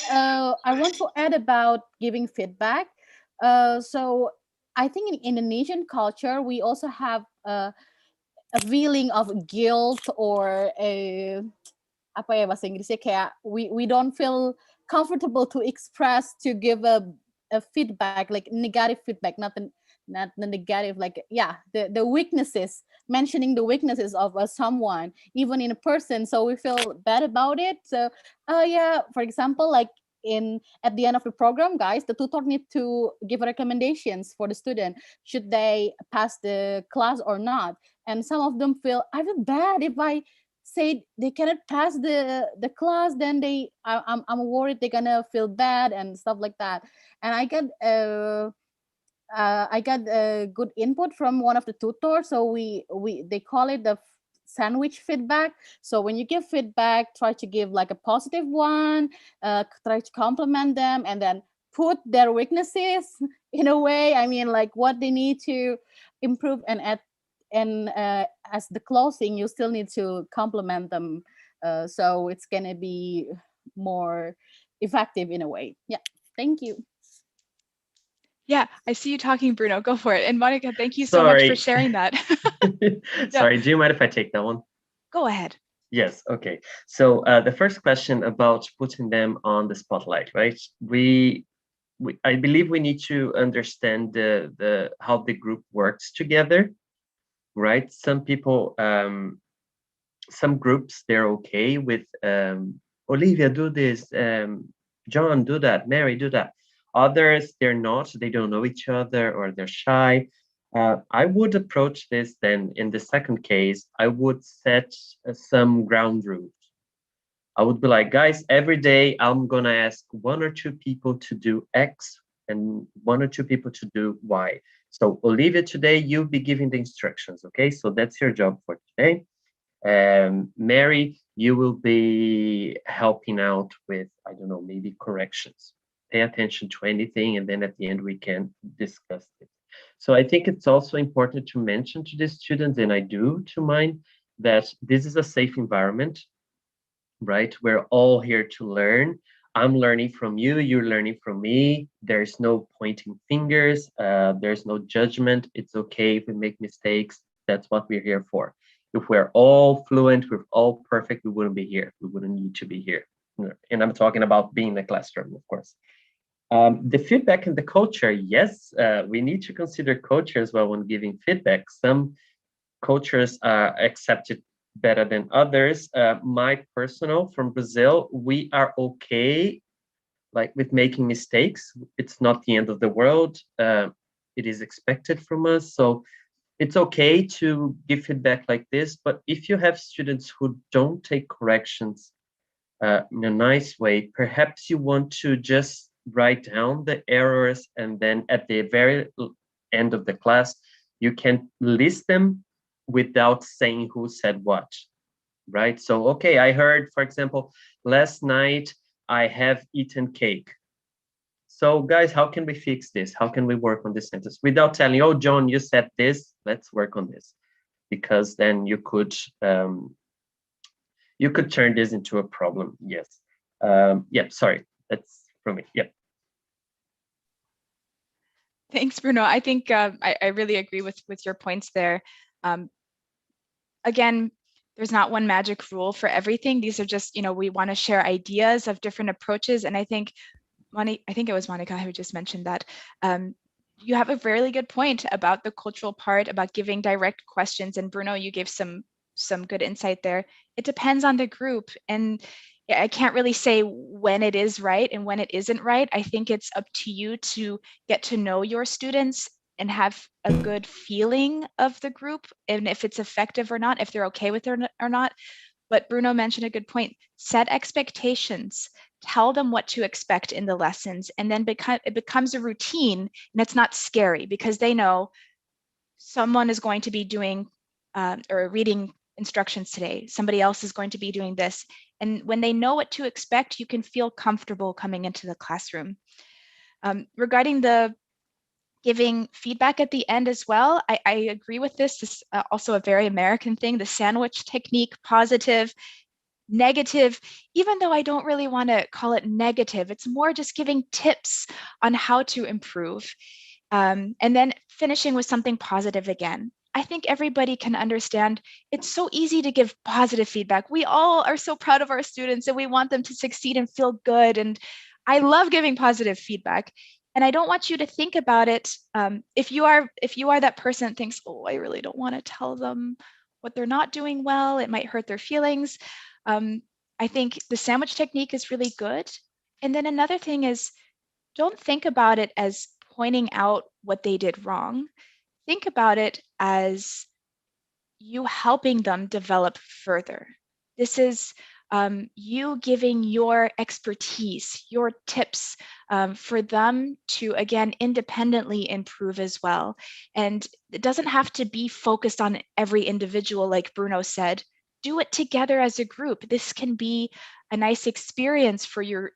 I want to add about giving feedback. So I think in Indonesian culture, we also have a feeling of guilt or a apa ya bahasa Inggrisnya kayak we don't feel comfortable to express to give a feedback like negative feedback, not the negative, like yeah, the weaknesses, mentioning the weaknesses of someone even in a person, so we feel bad about it. So yeah, for example, like in at the end of the program, guys, the tutor need to give recommendations for the student, should they pass the class or not. And some of them feel, I feel bad if I say they cannot pass the class, then I'm worried they're gonna feel bad and stuff like that. And I got a good input from one of the tutors. So they call it the sandwich feedback. So when you give feedback, try to give like a positive one, try to compliment them, and then put their weaknesses in a way. I mean, like what they need to improve, and as the closing, you still need to compliment them. So it's gonna be more effective in a way. Yeah. Thank you. Yeah, I see you talking, Bruno. Go for it. And Monica, thank you so much for sharing that. Sorry, do you mind if I take that one? Go ahead. Yes, okay. So the first question about putting them on the spotlight, right? I believe we need to understand the how the group works together, right? Some people, some groups, they're okay with Olivia, do this, John, do that, Mary, do that. Others, they're not, they don't know each other or they're shy. I would approach this then in the second case, I would set some ground rules. I would be like, guys, every day I'm gonna ask 1 or 2 people to do X and 1 or 2 people to do Y. So Olivia, today you'll be giving the instructions, okay? So that's your job for today. Mary, you will be helping out with, I don't know, maybe corrections. Pay attention to anything, and then at the end we can discuss it. So I think it's also important to mention to the students, and I do to mine, that this is a safe environment, right? We're all here to learn. I'm learning from you, you're learning from me. There's no pointing fingers, there's no judgment. It's okay if we make mistakes. That's what we're here for. If we're all fluent, we're all perfect, we wouldn't be here. We wouldn't need to be here. And I'm talking about being in the classroom, of course. The feedback and the culture, yes, we need to consider culture as well when giving feedback. Some cultures are accepted better than others. My personal, from Brazil, we are okay like with making mistakes. It's not the end of the world. It is expected from us. So it's okay to give feedback like this, but if you have students who don't take corrections in a nice way, perhaps you want to just write down the errors, and then at the very end of the class, you can list them without saying who said what, right? So, okay, I heard, for example, last night I have eaten cake. So guys, how can we fix this? How can we work on this sentence without telling, oh, John, you said this, let's work on this. Because then you could turn this into a problem. Yes. Yeah, sorry, that's from me. Yeah. Thanks, Bruno. I think I really agree with your points there. Again, there's not one magic rule for everything. These are just, we want to share ideas of different approaches. And I think I think it was Monica who just mentioned that. You have a really good point about the cultural part, about giving direct questions. And Bruno, you gave some good insight there. It depends on the group. And I can't really say when it is right and when it isn't right. I think it's up to you to get to know your students and have a good feeling of the group, and if it's effective or not, if they're okay with it or not. But Bruno mentioned a good point. Set expectations. Tell them what to expect in the lessons, and then it becomes a routine, and it's not scary because they know someone is going to be doing or reading instructions today. Somebody else is going to be doing this. And when they know what to expect, you can feel comfortable coming into the classroom. Regarding the giving feedback at the end as well, I agree with this. This is also a very American thing, the sandwich technique, positive, negative, even though I don't really want to call it negative. It's more just giving tips on how to improve. And then finishing with something positive again. I think everybody can understand it's so easy to give positive feedback. We all are so proud of our students and we want them to succeed and feel good. And I love giving positive feedback. And I don't want you to think about it. If you are that person that thinks, oh, I really don't want to tell them what they're not doing well, it might hurt their feelings. I think the sandwich technique is really good. And then another thing is, don't think about it as pointing out what they did wrong. Think about it as you helping them develop further. This is you giving your expertise, your tips for them to, again, independently improve as well. And it doesn't have to be focused on every individual, like Bruno said. Do it together as a group. This can be a nice experience for your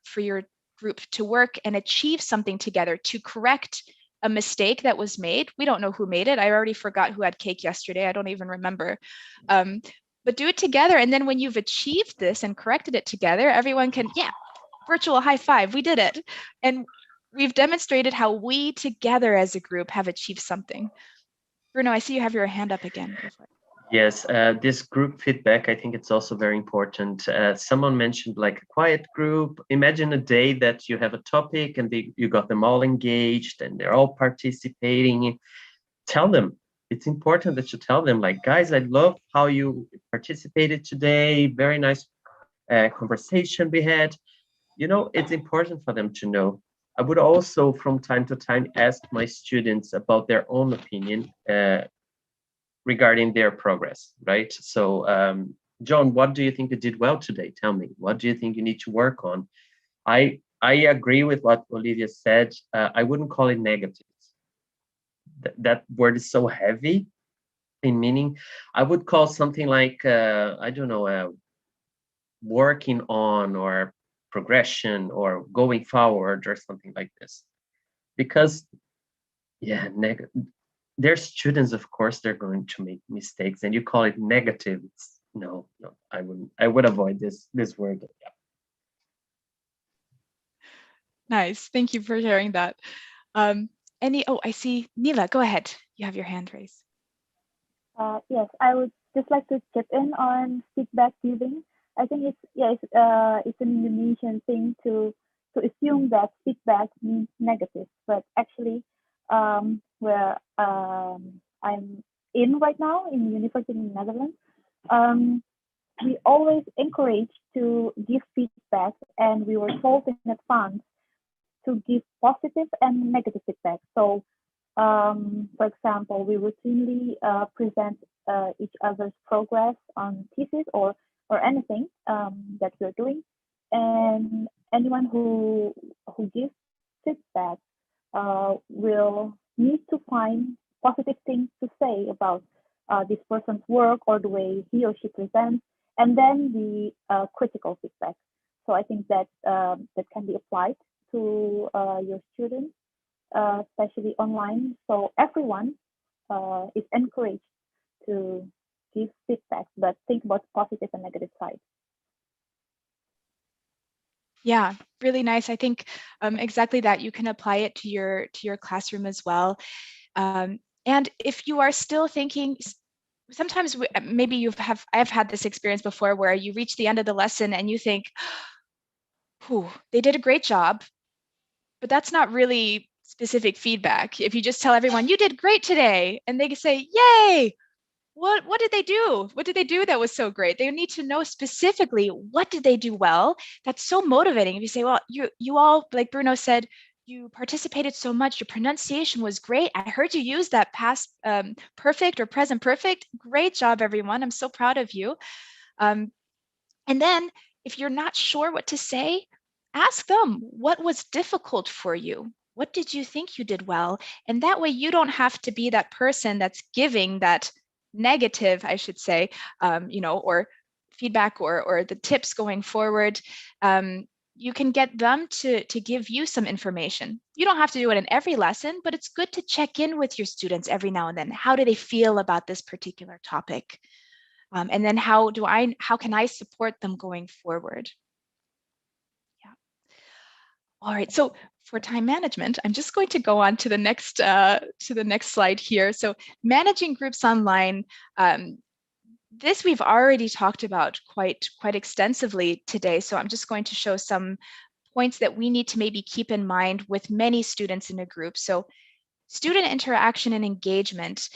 group to work and achieve something together, to correct a mistake that was made. We don't know who made it. I already forgot who had cake yesterday. I don't even remember. But do it together. And then when you've achieved this and corrected it together, everyone can, yeah, virtual high five, we did it. And we've demonstrated how we together as a group have achieved something. Bruno, I see you have your hand up again. Go for it. Yes, this group feedback, I think it's also very important. Someone mentioned like a quiet group. Imagine a day that you have a topic and you got them all engaged and they're all participating. Tell them, it's important that you tell them, like, guys, I love how you participated today. Very nice conversation we had. It's important for them to know. I would also, from time to time, ask my students about their own opinion regarding their progress, right? So, John, what do you think you did well today? Tell me, what do you think you need to work on? I agree with what Olivia said. I wouldn't call it negative. That word is so heavy in meaning. I would call something like, I don't know, working on or progression or going forward or something like this. Because, yeah, they're students, of course, they're going to make mistakes, and you call it negative. No, I would avoid this word. Yeah. Nice, thank you for sharing that. I see Nila, go ahead. You have your hand raised. Yes, I would just like to chip in on feedback giving. I think it's an Indonesian thing to assume that feedback means negative, but actually, where I'm in right now in university in the Netherlands, we always encourage to give feedback, and we were told in advance to give positive and negative feedback. So, for example, we routinely present each other's progress on thesis or anything that we're doing, and anyone who gives feedback will need to find positive things to say about this person's work or the way he or she presents, and then the critical feedback. So I think that that can be applied to your students, especially online. So everyone is encouraged to give feedback, but think about positive and negative side. Yeah, really nice. I think exactly that. You can apply it to your classroom as well. And if you are still thinking, sometimes maybe I've had this experience before where you reach the end of the lesson and you think, whew, they did a great job, but that's not really specific feedback. If you just tell everyone, you did great today, and they say, yay, what did they do? What did they do that was so great? They need to know specifically what did they do well. That's so motivating. If you say, well, you all, like Bruno said, you participated so much, your pronunciation was great. I heard you use that past perfect or present perfect. Great job, everyone. I'm so proud of you. And then if you're not sure what to say, ask them, what was difficult for you? What did you think you did well? And that way you don't have to be that person that's giving that negative, I should say, or feedback or the tips going forward. You can get them to give you some information. You don't have to do it in every lesson, but it's good to check in with your students every now and then. How do they feel about this particular topic? And then how can I support them going forward? Yeah. All right. So for time management, I'm just going to go on to the next slide here. So managing groups online. This we've already talked about quite extensively today. So I'm just going to show some points that we need to maybe keep in mind with many students in a group. So student interaction and engagement.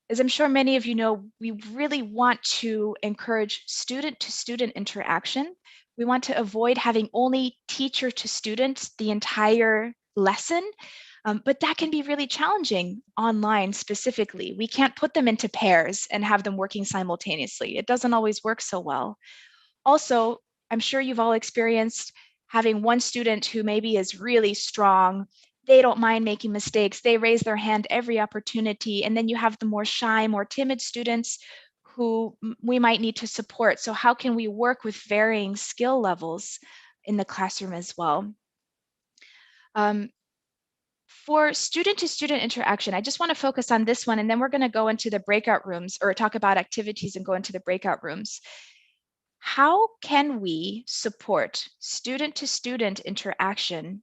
As I'm sure many of you know, we really want to encourage student-to-student interaction. We want to avoid having only teacher to student the entire lesson, but that can be really challenging online specifically. We can't put them into pairs and have them working simultaneously. It doesn't always work so well. Also, I'm sure you've all experienced having one student who maybe is really strong. They don't mind making mistakes. They raise their hand every opportunity. And then you have the more shy, more timid students who we might need to support. So how can we work with varying skill levels in the classroom as well? For student-to-student interaction, I just want to focus on this one, and then we're going to go into the breakout rooms or talk about activities and go into the breakout rooms. How can we support student-to-student interaction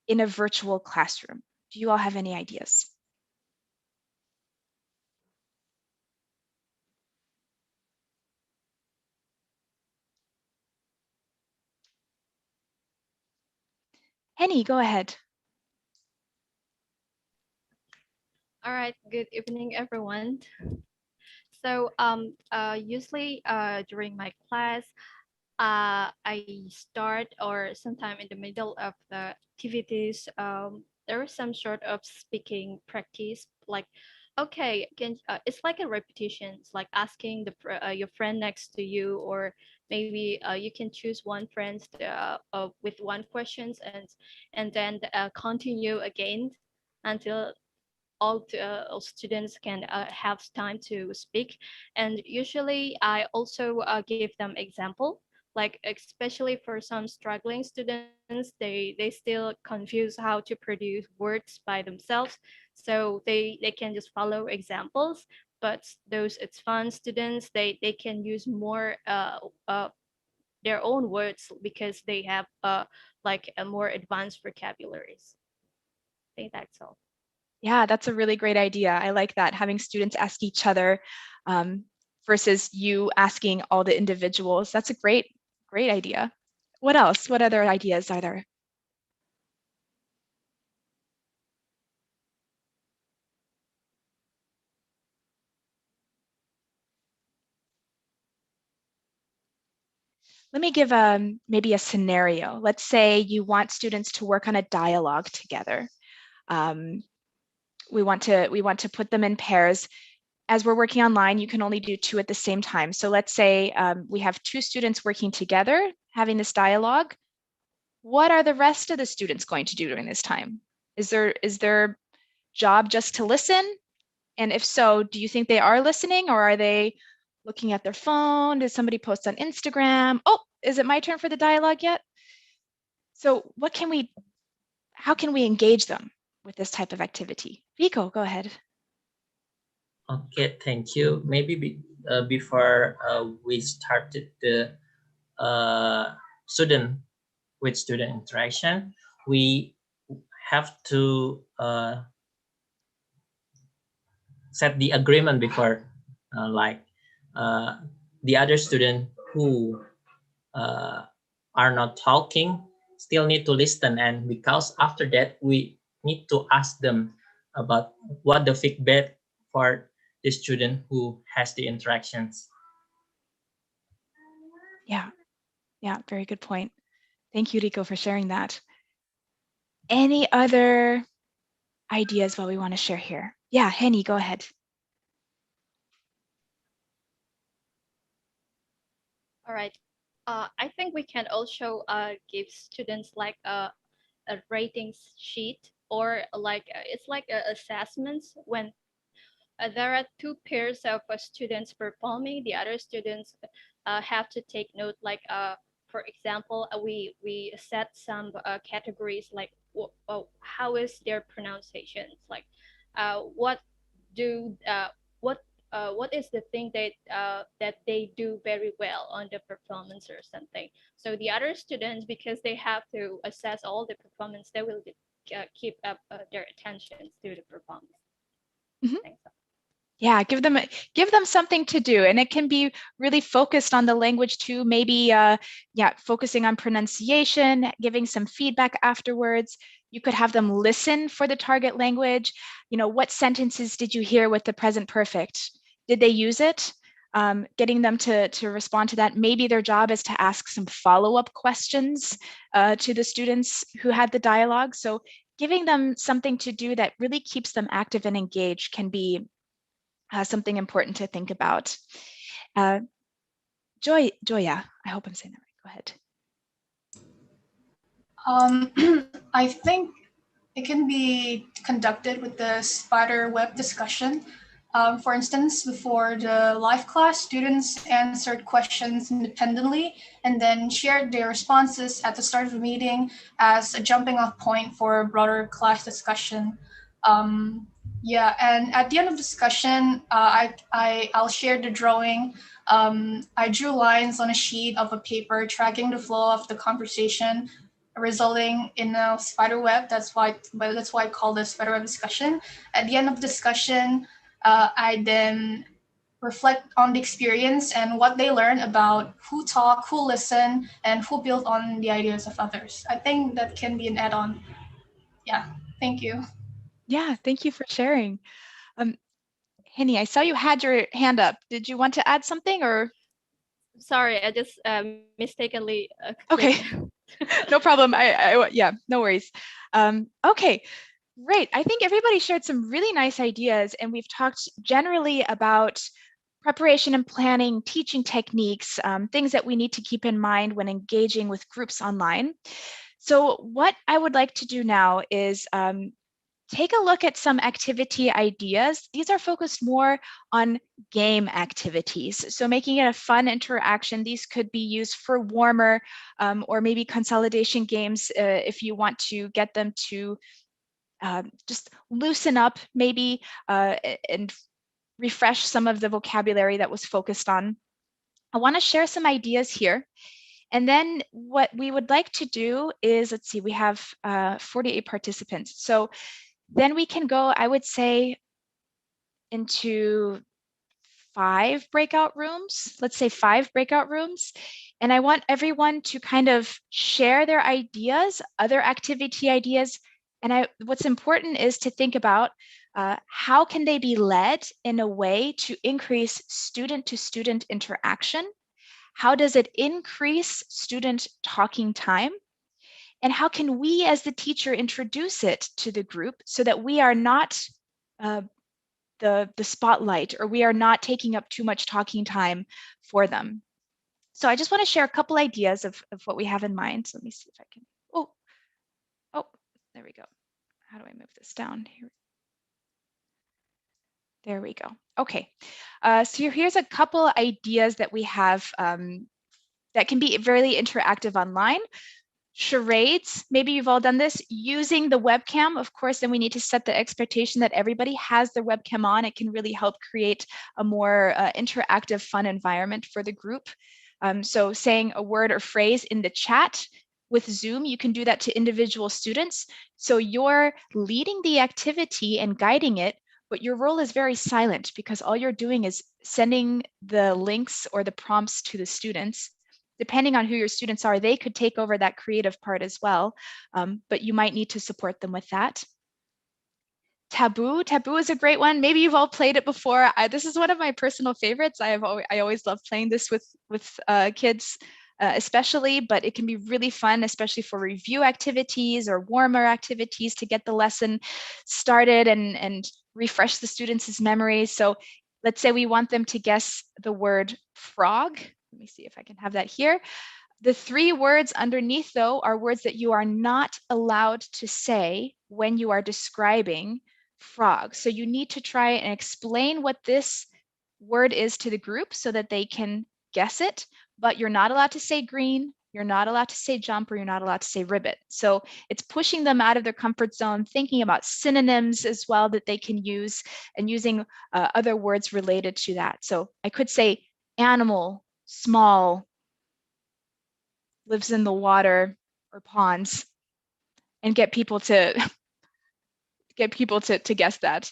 in a virtual classroom? Do you all have any ideas? Henny, go ahead. All right, good evening, everyone. So usually during my class, I start or sometime in the middle of the activities, there is some sort of speaking practice, like, okay, it's like a repetition. It's like asking your friend next to you, or maybe you can choose one friend with one questions, and then continue again until all students can have time to speak. And usually I also give them example, like especially for some struggling students, they still confuse how to produce words by themselves. So they can just follow examples. But those advanced students, they can use more their own words because they have like a more advanced vocabularies. I think that's all. Yeah, that's a really great idea. I like that, having students ask each other versus you asking all the individuals. That's a great idea. What else? What other ideas are there? Let me give maybe a scenario. Let's say you want students to work on a dialogue together. We want to put them in pairs. As we're working online, you can only do 2 at the same time. So let's say we have 2 students working together, having this dialogue. What are the rest of the students going to do during this time? Is their job just to listen? And if so, do you think they are listening, or are they looking at their phone? Did somebody post on Instagram? Oh, is it my turn for the dialogue yet? So how can we engage them with this type of activity? Rico, go ahead. Okay, thank you. Maybe before we started the student interaction, we have to set the agreement before, like the other student who are not talking still need to listen, and because after that we need to ask them about what the feedback for the student who has the interactions. Yeah, very good point. Thank you, Rico, for sharing that. Any other ideas what we want to share here? Yeah, Henny, go ahead. All right. I think we can also give students like a ratings sheet, or like it's like assessments when there are two pairs of students performing. The other students have to take note, like for example, we set some categories like how is their pronunciations, like what do what is the thing that they do very well on the performance or something. So the other students, because they have to assess all the performance, they will keep up their attention to the performance. Thanks. Yeah, give them something to do, and it can be really focused on the language too. Maybe focusing on pronunciation, giving some feedback afterwards. You could have them listen for the target language. What sentences did you hear with the present perfect? Did they use it? Getting them to respond to that. Maybe their job is to ask some follow-up questions to the students who had the dialogue. So giving them something to do that really keeps them active and engaged can be something important to think about. Joya, I hope I'm saying that right. Go ahead. I think it can be conducted with the spider web discussion. For instance, before the live class, students answered questions independently and then shared their responses at the start of the meeting as a jumping off point for a broader class discussion. And at the end of the discussion, I'll share the drawing. I drew lines on a sheet of a paper tracking the flow of the conversation, resulting in a spider web. That's why I call this spider web discussion. At the end of the discussion, I then reflect on the experience and what they learned about who talk, who listen, and who build on the ideas of others. I think that can be an add-on. Yeah, thank you. Yeah, thank you for sharing. Henny, I saw you had your hand up. Did you want to add something, or? Sorry, I just mistakenly Okay, no problem. Yeah, no worries. Okay, great. I think everybody shared some really nice ideas, and we've talked generally about preparation and planning, teaching techniques, things that we need to keep in mind when engaging with groups online. So what I would like to do now is take a look at some activity ideas. These are focused more on game activities. So making it a fun interaction. These could be used for warmer or maybe consolidation games if you want to get them to just loosen up maybe and refresh some of the vocabulary that was focused on. I want to share some ideas here. And then what we would like to do is, let's see, we have 48 participants. So then we can go, I would say, into 5 breakout rooms. Let's say 5 breakout rooms. And I want everyone to kind of share their ideas, other activity ideas. And what's important is to think about how can they be led in a way to increase student-to-student interaction? How does it increase student talking time? And how can we as the teacher introduce it to the group so that we are not the spotlight, or we are not taking up too much talking time for them? So I just want to share a couple ideas of what we have in mind. So let me see if I can, oh, there we go. How do I move this down here? There we go. Okay, so here's a couple ideas that we have that can be very interactive online. Charades, maybe you've all done this, using the webcam. Of course, then we need to set the expectation that everybody has their webcam on. It can really help create a more interactive, fun environment for the group. So saying a word or phrase in the chat with Zoom, you can do that to individual students. So you're leading the activity and guiding it, but your role is very silent because all you're doing is sending the links or the prompts to the students. Depending on who your students are, they could take over that creative part as well, but you might need to support them with that. Taboo is a great one. Maybe you've all played it before. This is one of my personal favorites. I always love playing this with kids, especially, but it can be really fun, especially for review activities or warmer activities to get the lesson started and refresh the students' memories. So let's say we want them to guess the word frog. Let me see if I can have that here. The 3 words underneath, though, are words that you are not allowed to say when you are describing frog. So you need to try and explain what this word is to the group so that they can guess it, but you're not allowed to say green, you're not allowed to say jump, or you're not allowed to say ribbit. So it's pushing them out of their comfort zone, thinking about synonyms as well that they can use, and using other words related to that. So I could say animal, small, lives in the water or ponds, and get people to guess that.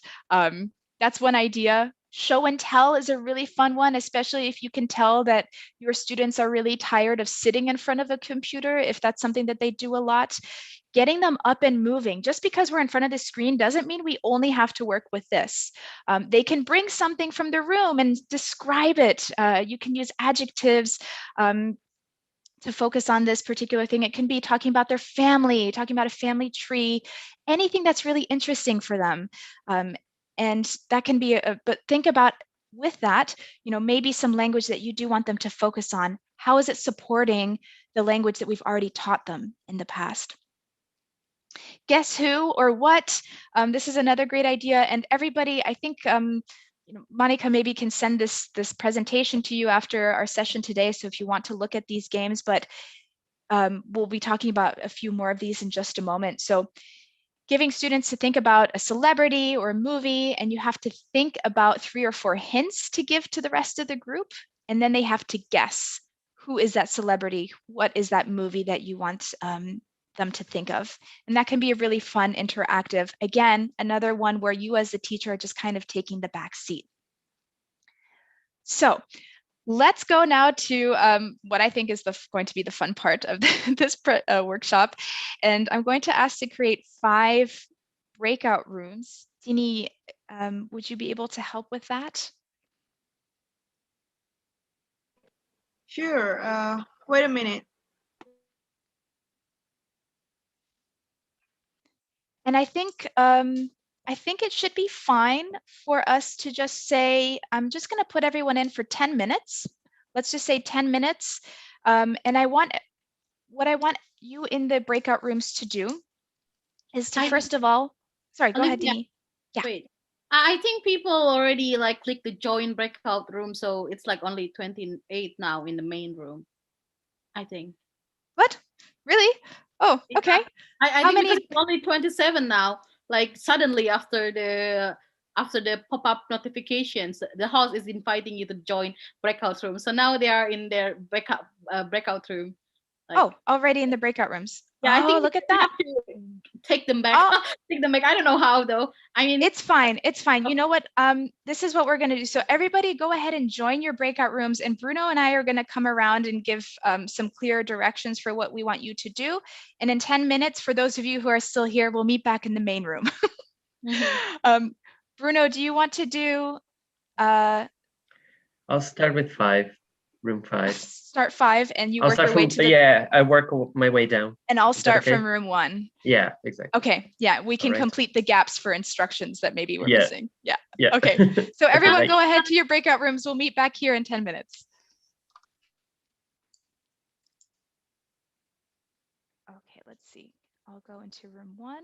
That's one idea. Show and tell is a really fun one, especially if you can tell that your students are really tired of sitting in front of a computer, if that's something that they do a lot. Getting them up and moving. Just because we're in front of the screen doesn't mean we only have to work with this. They can bring something from the room and describe it. You can use adjectives to focus on this particular thing. It can be talking about their family, talking about a family tree, anything that's really interesting for them. And that can be, but think about with that, maybe some language that you do want them to focus on. How is it supporting the language that we've already taught them in the past? Guess who or what? This is another great idea. And everybody, I think, Monica maybe can send this presentation to you after our session today. So if you want to look at these games, but we'll be talking about a few more of these in just a moment. So giving students to think about a celebrity or a movie, and you have to think about 3 or 4 hints to give to the rest of the group. And then they have to guess, who is that celebrity? What is that movie that you want them to think of? And that can be a really fun, interactive, again, another one where you as the teacher are just kind of taking the back seat. So let's go now to what I think is going to be the fun part of this workshop. And I'm going to ask to create 5 breakout rooms. Dini, would you be able to help with that? Sure. Wait a minute. And I think it should be fine for us to just say, I'm just going to put everyone in for 10 minutes. Let's just say 10 minutes. And what I want you in the breakout rooms to do is to first of all, sorry, go ahead, Dini. Yeah. Wait, I think people already click the join breakout room, so it's only 28 now in the main room, I think. What? Really? Oh, okay. I think because it's only 27 now. Suddenly after the pop-up notifications, the house is inviting you to join breakout room. So now they are in their breakout room. Already in the breakout rooms. Yeah, I think look at that. Take them back. Take them back. I don't know how though. I mean, it's fine. It's fine. You know what? This is what we're going to do. So everybody go ahead and join your breakout rooms, and Bruno and I are going to come around and give some clear directions for what we want you to do. And in 10 minutes, for those of you who are still here, we'll meet back in the main room. Bruno, do you want to do? I'll start with 5. Room 5. Start 5, and you I'll work your way to the... Yeah, I work my way down. And I'll start from room 1. Yeah, exactly. Okay, yeah, we can complete the gaps for instructions that maybe we're missing. Yeah. Okay, so everyone go ahead to your breakout rooms. We'll meet back here in 10 minutes. Okay, let's see. I'll go into room 1.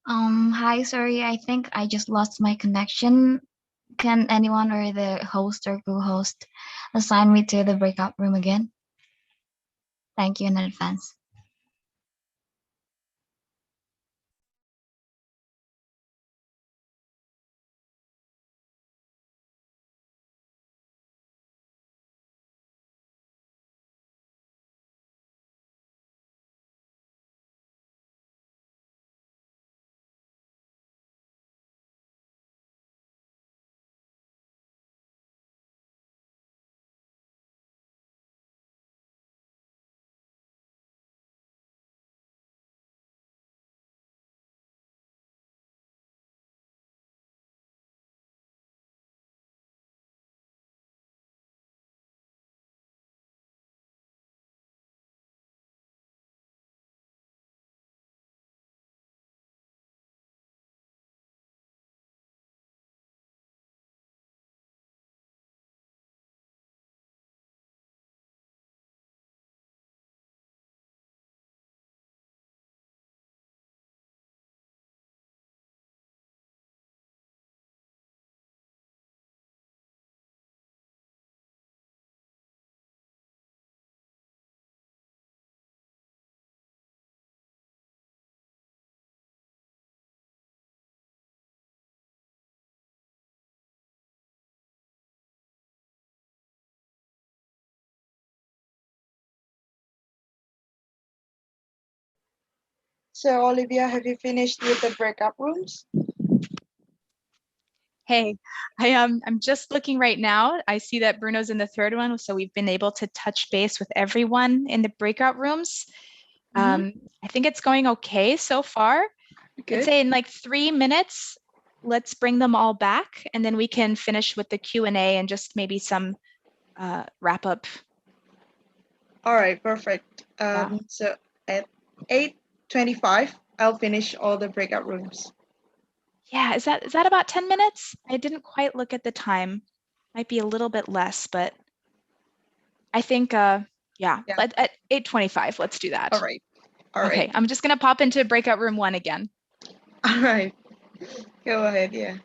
Hi, sorry, I think I just lost my connection. Can anyone or the host or co-host assign me to the breakout room again? Thank you in advance. So Olivia, have you finished with the breakout rooms? Hey, I'm just looking right now. I see that Bruno's in the third one, so we've been able to touch base with everyone in the breakout rooms. I think it's going okay so far. I'd say in like 3 minutes, let's bring them all back, and then we can finish with the Q&A and just maybe some wrap up. All right, perfect. So at 8:25, I'll finish all the breakout rooms. Yeah, is that about 10 minutes? I didn't quite look at the time. Might be a little bit less, but I think yeah. At 8:25, let's do that. All right. Okay, I'm just gonna pop into breakout room 1 again. All right. Go ahead, yeah.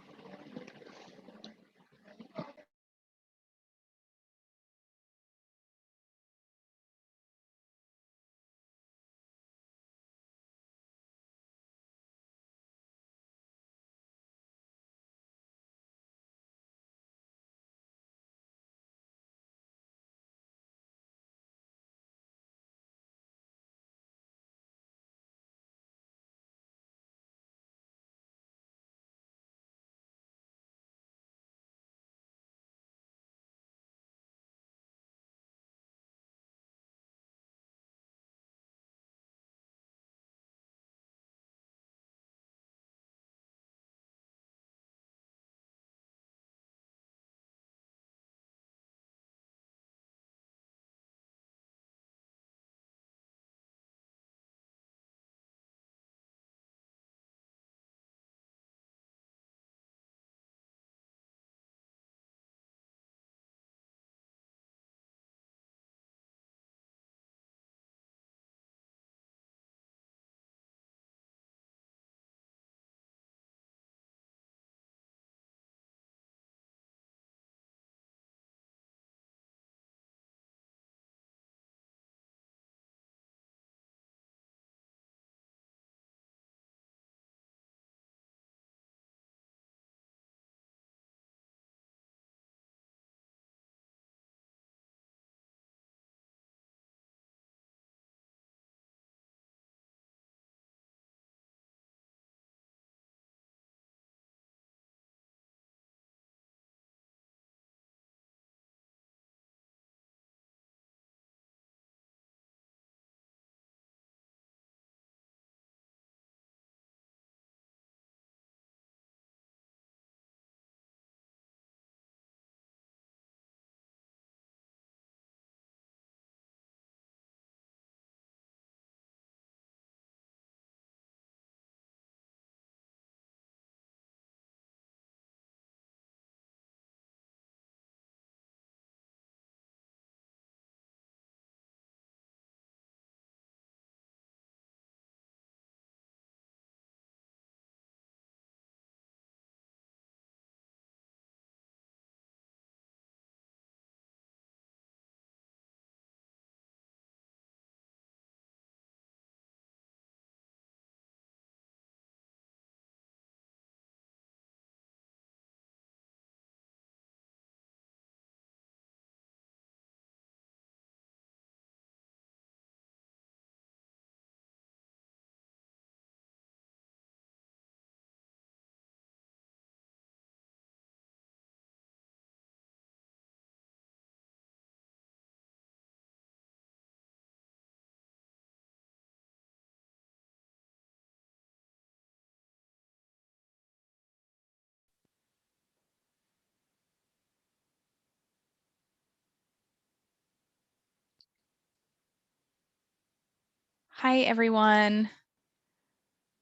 Hi, everyone.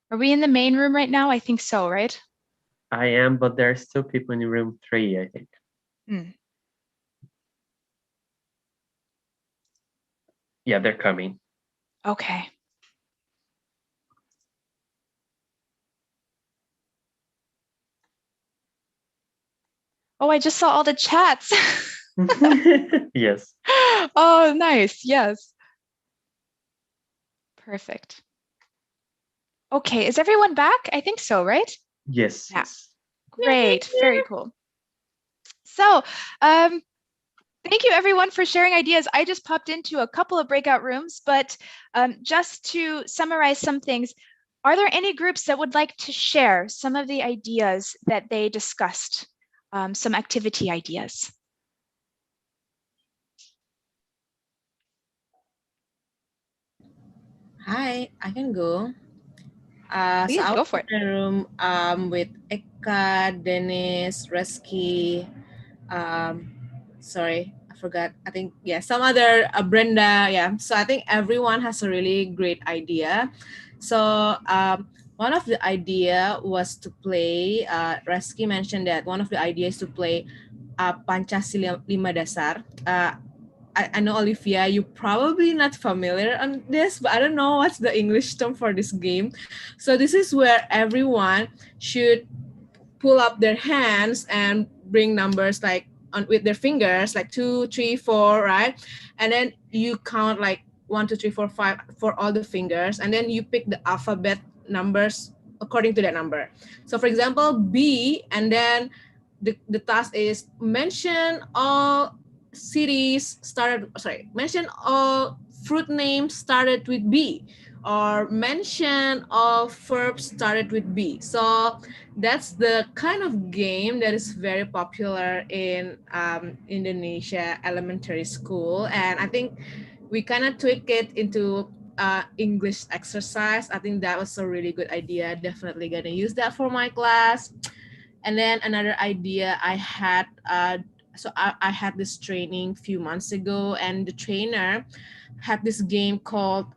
Are we in the main room right now? I think so, right? I am, but there are still people in room 3, I think. Hmm. Yeah, they're coming. Okay. Oh, I just saw all the chats. Yes. Oh, nice. Yes. Perfect. Okay, is everyone back? I think so, right? Yes. Yeah. Yes. Great. Very cool. So, thank you everyone for sharing ideas. I just popped into a couple of breakout rooms, but just to summarize some things, are there any groups that would like to share some of the ideas that they discussed, some activity ideas? Hi, I can go. Please, I go was for in it. the room with Eka, Dennis, Reski, um, sorry, I forgot. I think, yeah, some other, Brenda. Yeah. So I think everyone has a really great idea. So one of the idea was to play, Reski mentioned that one of the ideas to play Pancasila Lima Dasar. I know, Olivia, you probably not familiar on this, but I don't know what's the English term for this game. So this is where everyone should pull up their hands and bring numbers like on with their fingers, like 2, 3, 4, right? And then you count like 1, 2, 3, 4, 5 for all the fingers, and then you pick the alphabet numbers according to that number. So for example, B, and then the task is mention all mention all fruit names started with B, or mention all verbs started with B. So that's the kind of game that is very popular in Indonesia elementary school. And I think we kind of tweak it into English exercise. I think that was a really good idea. Definitely gonna use that for my class. And then another idea I had, I had this training a few months ago, and the trainer had this game called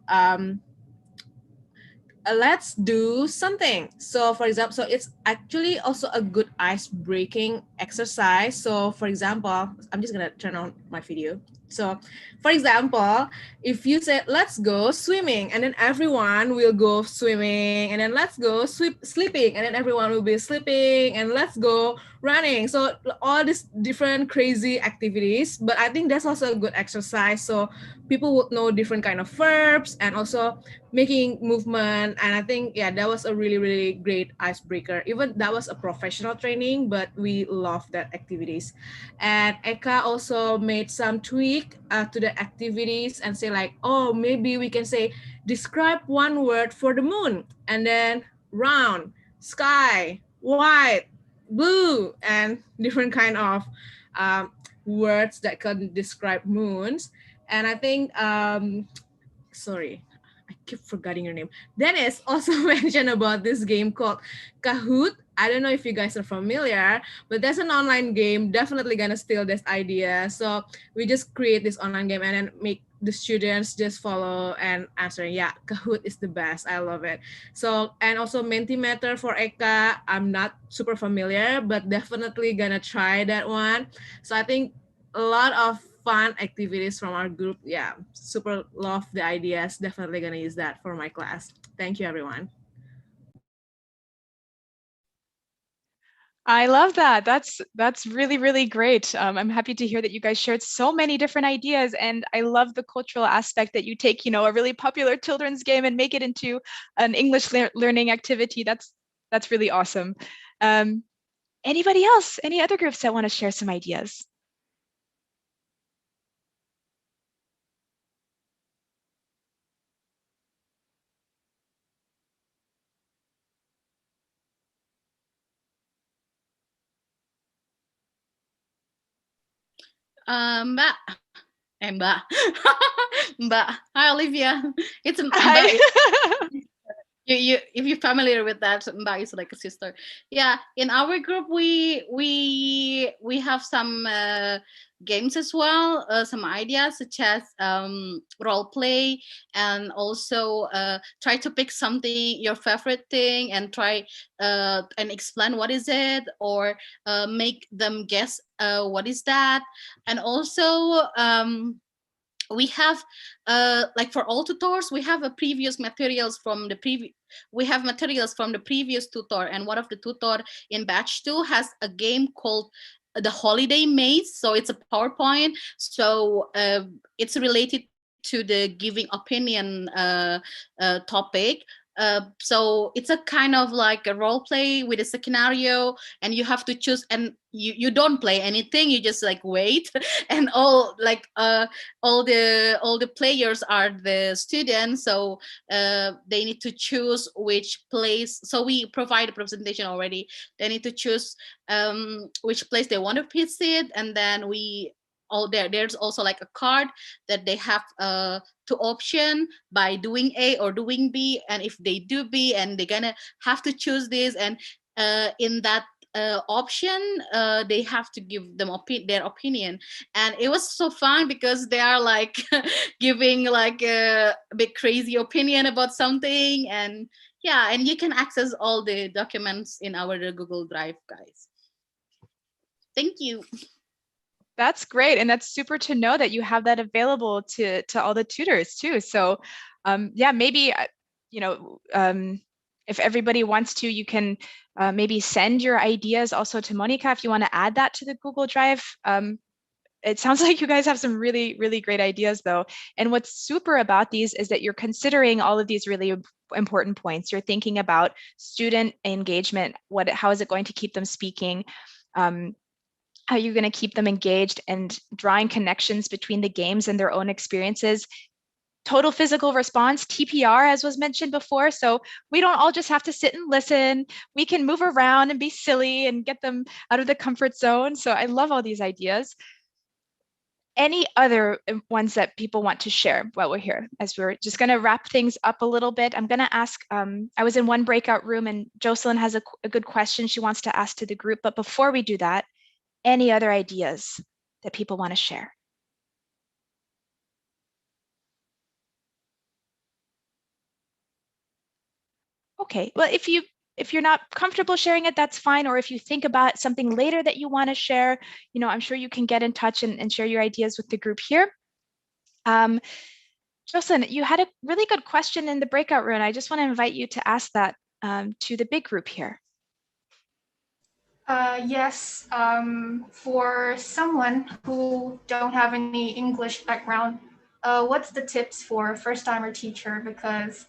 let's do something. So for example, so it's actually also a good ice breaking exercise. So for example, I'm just gonna turn on my video. So for example, if you say let's go swimming, and then everyone will go swimming, and then let's go sleeping, and then everyone will be sleeping, and let's go running. So all these different crazy activities, but I think that's also a good exercise, so people would know different kind of verbs and also making movement. And I think, yeah, that was a really, really great icebreaker. Even that was a professional training, but we love that activities. And Eka also made some tweak to the activities and say like, oh, maybe we can say, describe one word for the moon, and then round, sky, white, blue, and different kind of words that can describe moons. And I think, sorry, I keep forgetting your name. Dennis also mentioned about this game called Kahoot. I don't know if you guys are familiar, but that's an online game. Definitely gonna steal this idea. So we just create this online game and then make the students just follow and answer. Yeah, Kahoot is the best. I love it. So, and also Mentimeter for Eka. I'm not super familiar, but definitely gonna try that one. So I think a lot of fun activities from our group. Yeah, super love the ideas. Definitely gonna use that for my class. Thank you, everyone. I love that. That's really, really great. I'm happy to hear that you guys shared so many different ideas, and I love the cultural aspect that you take, a really popular children's game and make it into an English learning activity. That's really awesome. Anybody else? Any other groups that want to share some ideas? Mbak, Mbak, Mbak. Hi, Olivia. It's Mbak. Hi. You if you're familiar with that, Mbak is like a sister. Yeah, in our group we have some games as well, some ideas such as role play, and also try to pick something, your favorite thing, and try and explain what is it, or make them guess what is that. And also we have like for all tutors, we have a previous materials from the previous, we have materials from the previous tutor, and one of the tutor in batch 2 has a game called the holiday maze. So it's a PowerPoint, so it's related to the giving opinion topic. So it's a kind of like a role play with a scenario, and you have to choose, and you don't play anything, you just like wait and all like all the players are the students, so they need to choose which place. So we provide a presentation already. They need to choose which place they want to visit, and then we all there's also like a card that they have to option by doing A or doing B, and if they do B, and they're gonna have to choose this, and in that option they have to give them their opinion. And it was so fun because they are like giving like a big crazy opinion about something. And yeah, and you can access all the documents in our Google Drive, guys. Thank you. That's great, and that's super to know that you have that available to all the tutors too. So yeah, maybe you know, if everybody wants to, you can maybe send your ideas also to Monica if you want to add that to the Google Drive. It sounds like you guys have some really, really great ideas though. And what's super about these is that you're considering all of these really important points. You're thinking about student engagement, how is it going to keep them speaking? How you're going to keep them engaged, and drawing connections between the games and their own experiences. Total physical response, TPR, as was mentioned before. So we don't all just have to sit and listen. We can move around and be silly and get them out of the comfort zone. So I love all these ideas. Any other ones that people want to share while we're here? As we're just going to wrap things up a little bit, I'm going to ask, I was in one breakout room and Jocelyn has a good question she wants to ask to the group. But before we do that, any other ideas that people want to share? Okay, well, if you're not comfortable sharing it, that's fine. Or if you think about something later that you want to share, you know, I'm sure you can get in touch and share your ideas with the group here. Jocelyn, you had a really good question in the breakout room. I just want to invite you to ask that to the big group here. Yes, for someone who don't have any English background, what's the tips for a first-timer teacher? Because,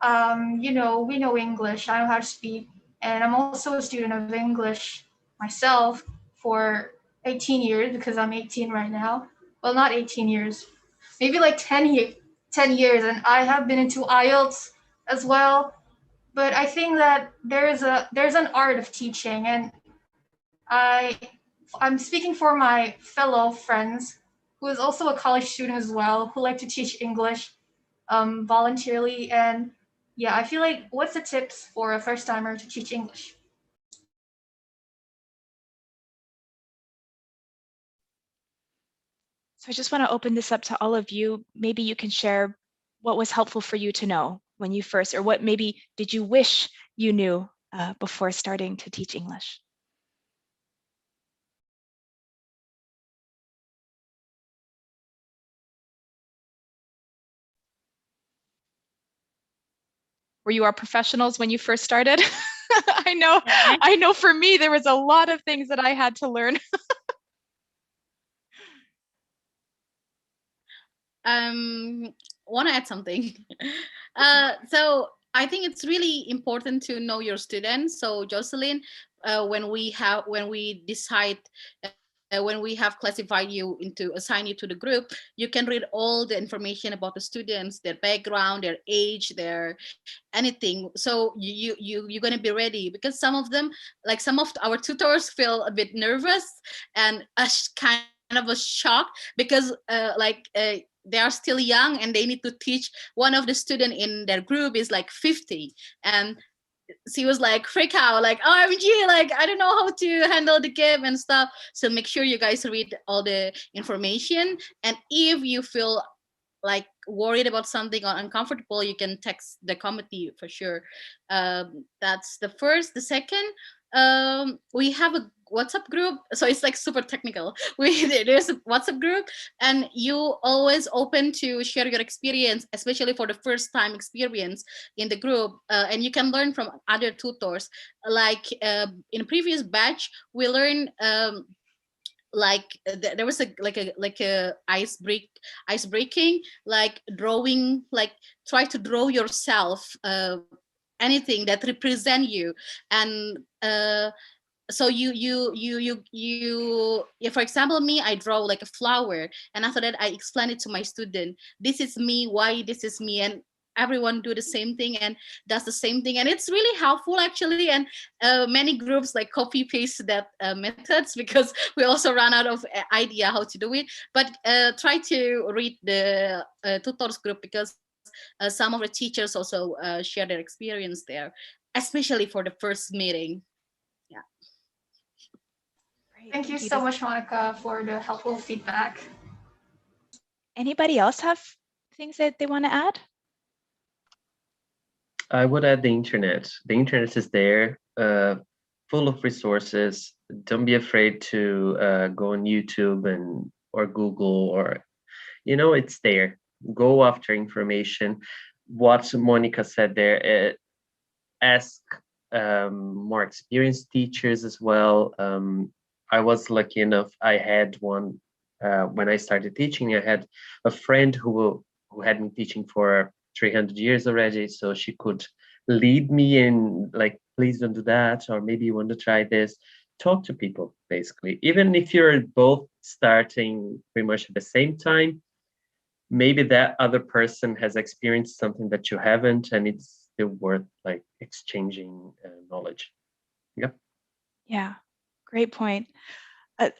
you know, we know English, I know how to speak, and I'm also a student of English myself for 18 years because I'm 18 right now. Well, not 18 years, maybe like 10 years, and I have been into IELTS as well. But I think that there's an art of teaching, and I'm speaking for my fellow friends who is also a college student as well, who like to teach English voluntarily. And yeah, I feel like, what's the tips for a first timer to teach English? So I just want to open this up to all of you. Maybe you can share what was helpful for you to know when you first, or what maybe did you wish you knew before starting to teach English? Were you our professionals when you first started? I know for me, there was a lot of things that I had to learn. Want to add something. So I think it's really important to know your students. So Jocelyn, when we decide when we have classified you into, assign you to the group, you can read all the information about the students, their background, their age, their anything. So you're going to be ready, because some of them, like some of our tutors, feel a bit nervous and kind of a shock, because they are still young and they need to teach. One of the student in their group is like 50, and she was like freak out, like OMG, like I don't know how to handle the game and stuff. So make sure you guys read all the information, and if you feel like worried about something or uncomfortable, you can text the committee for sure. That's the first. The second, we have a WhatsApp group, so it's like super technical. There's a WhatsApp group, and you always open to share your experience, especially for the first time experience in the group, and you can learn from other tutors. Like in previous batch, we learned. Like there was a ice breaking, like drawing, like try to draw yourself anything that represent you. And so if, for example, me, I draw like a flower, and after that I explain it to my student, this is me, why this is me, and everyone do the same thing and does the same thing, and it's really helpful actually. And many groups like copy paste that methods, because we also run out of idea how to do it. But try to read the tutors group, because some of the teachers also share their experience there, especially for the first meeting. Yeah. Thank you so much, Monica, for the helpful feedback. Anybody else have things that they want to add? I would add the internet. The internet is there, full of resources. Don't be afraid to go on YouTube or Google, or it's there. Go after information. What Monica said there, ask more experienced teachers as well. I was lucky enough, I had one when I started teaching. I had a friend who had been teaching for 300 years already, so she could lead me in, like, please don't do that, or maybe you want to try this. Talk to people, basically. Even if you're both starting pretty much at the same time, maybe that other person has experienced something that you haven't, and it's still worth like exchanging knowledge. Yep. Yeah, great point.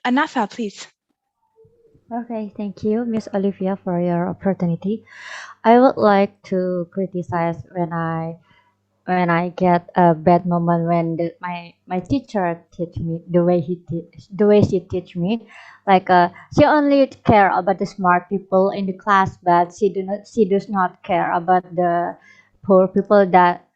Anafa, please. Okay, thank you, Miss Olivia, for your opportunity. I would like to criticize when I get a bad moment when my teacher teach me the way she teach me, like she only care about the smart people in the class, but she does not care about the poor people that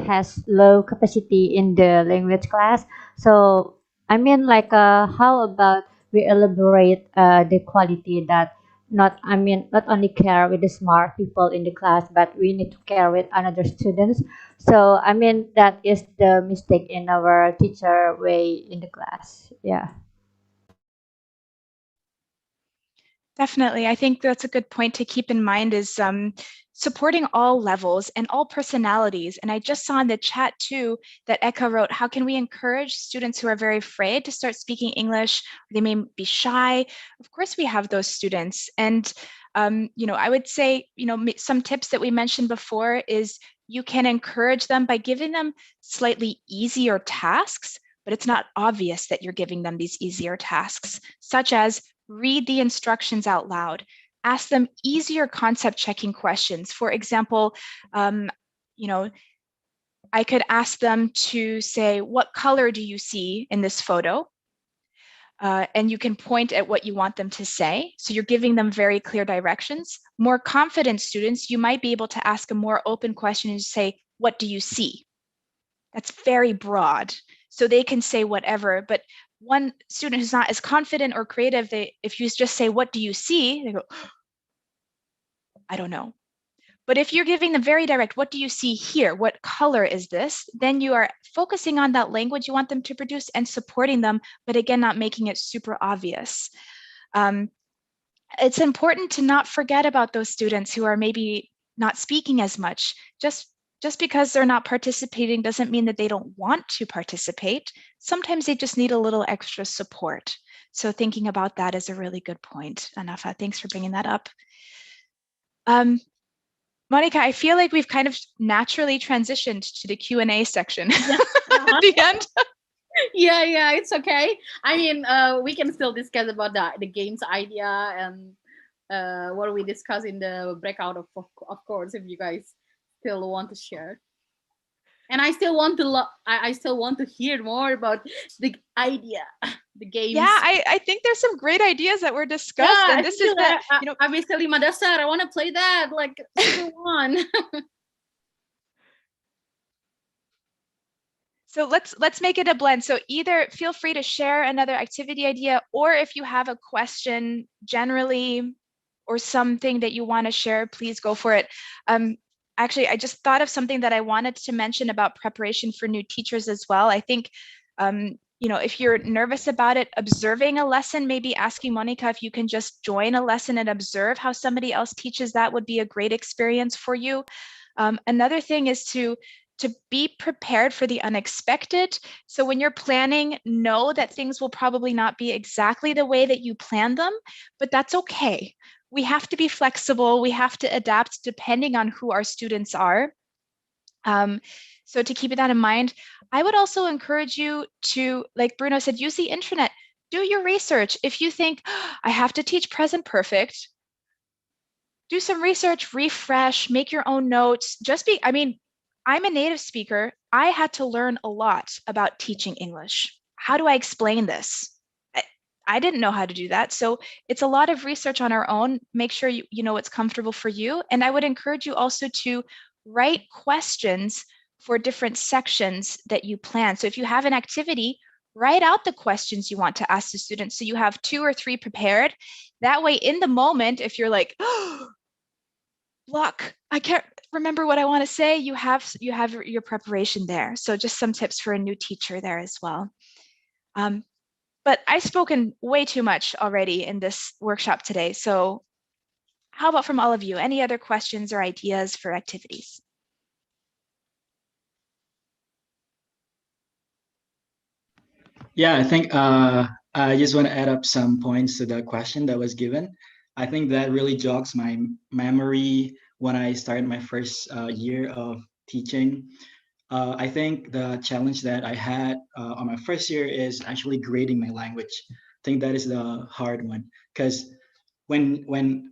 has low capacity in the language class. So I mean, like how about we elaborate the quality that not only care with the smart people in the class, but we need to care with another students. So I mean that is the mistake in our teacher way in the class. Yeah. Definitely. I think that's a good point to keep in mind, is supporting all levels and all personalities. And I just saw in the chat too that Eka wrote, how can we encourage students who are very afraid to start speaking English? They may be shy. Of course, we have those students. And, I would say, some tips that we mentioned before is you can encourage them by giving them slightly easier tasks, but it's not obvious that you're giving them these easier tasks, such as read the instructions out loud. Ask them easier concept checking questions. For example, I could ask them to say, what color do you see in this photo? And you can point at what you want them to say. So you're giving them very clear directions. More confident students, you might be able to ask a more open question and say, what do you see? That's very broad. So they can say whatever, but one student who's not as confident or creative, if you just say, what do you see? They go, I don't know. But if you're giving them very direct, what do you see here? What color is this? Then you are focusing on that language you want them to produce and supporting them, but again, not making it super obvious. It's important to not forget about those students who are maybe not speaking as much. Just because they're not participating doesn't mean that they don't want to participate. Sometimes they just need a little extra support. So thinking about that is a really good point, Anafa. Thanks for bringing that up. Monica, I feel like we've kind of naturally transitioned to the Q&A section at the end. Yeah, it's okay. I mean, we can still discuss about the games idea and what we discuss in the breakout, of course, if you guys still want to share. And I still want to I still want to hear more about the idea, the games. Yeah, I think there's some great ideas that were discussed, Yeah, and this is the, you know, Abis Lima Dasar, I want to play that like super one. So let's make it a blend. So either feel free to share another activity idea, or if you have a question generally or something that you want to share, please go for it. Actually, I just thought of something that I wanted to mention about preparation for new teachers as well. I think, you know, if you're nervous about it, observing a lesson, maybe asking Monica if you can just join a lesson and observe how somebody else teaches, that would be a great experience for you. Another thing is to be prepared for the unexpected. So when you're planning, know that things will probably not be exactly the way that you planned them, but that's okay. We have to be flexible. We have to adapt depending on who our students are. So to keep that in mind, I would also encourage you to, like Bruno said, use the internet. Do your research. If you think, oh, I have to teach present perfect, do some research, refresh, make your own notes. I mean, I'm a native speaker. I had to learn a lot about teaching English. How do I explain this? I didn't know how to do that. So it's a lot of research on our own. Make sure you know what's comfortable for you. And I would encourage you also to write questions for different sections that you plan. So if you have an activity, write out the questions you want to ask the students. So you have 2 or 3 prepared. That way, in the moment, if you're like, oh, block, I can't remember what I want to say, you have your preparation there. So just some tips for a new teacher there as well. But I've spoken way too much already in this workshop today. So how about from all of you? Any other questions or ideas for activities? Yeah, I think I just want to add up some points to the question that was given. I think that really jogs my memory when I started my first year of teaching. I think the challenge that I had on my first year is actually grading my language. I think that is the hard one because when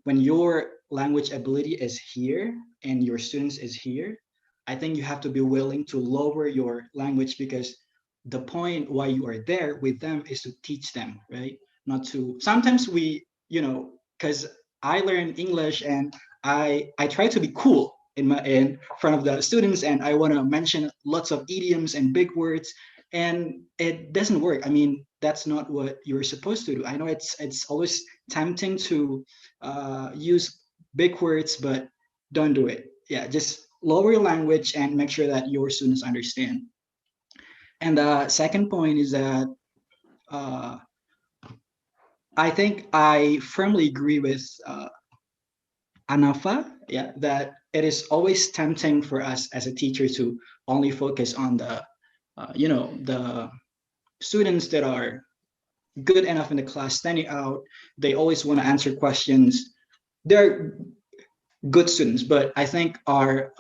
your language ability is here and your students is here, I think you have to be willing to lower your language because the point why you are there with them is to teach them, right? Not to sometimes we, because I learn English and I try to be cool in front of the students and I want to mention lots of idioms and big words and it doesn't work. I mean, that's not what you're supposed to do. I know it's always tempting to use big words, but don't do it. Yeah, just lower your language and make sure that your students understand. And the second point is that uh, I think I firmly agree with Anafa, yeah, that it is always tempting for us as a teacher to only focus on the students that are good enough in the class, standing out. They always want to answer questions. They're good students, but I think our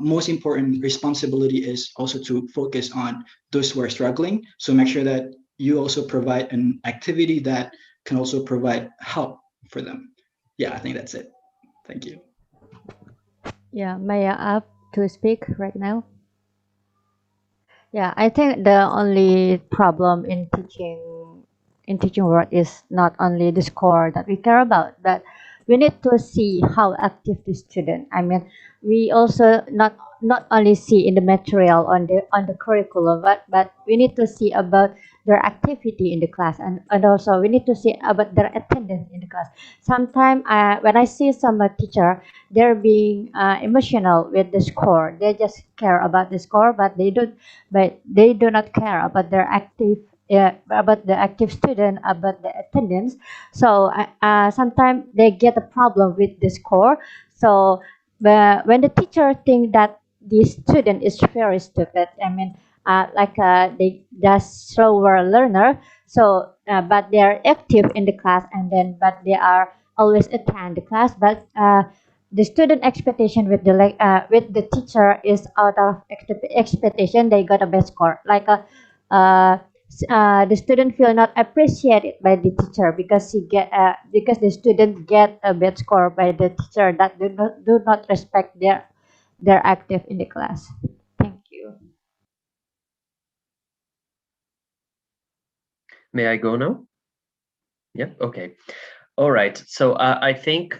most important responsibility is also to focus on those who are struggling. So make sure that you also provide an activity that can also provide help for them. Yeah, I think that's it. Thank you. Yeah, may I up to speak right now? Yeah, I think the only problem in teaching work is not only the score that we care about, but we need to see how active the student. I mean, we also not only see in the material on the curriculum, but we need to see about their activity in the class, and also we need to see about their attendance in the class. Sometimes when I see some teacher, they're being emotional with the score. They just care about the score, but they do not care about their active about the active student, about the attendance. So sometimes they get a problem with the score. So when the teacher think that the student is very stupid, I mean, they just slower learner. So but they are active in the class, and then but they are always attend the class, but the student expectation with the teacher is out of expectation. They got a best score, uh, the student feel not appreciated by the teacher because the student get a bad score by the teacher that do not respect their active in the class. Thank you. May I go now? Yep. Okay. All right. So I think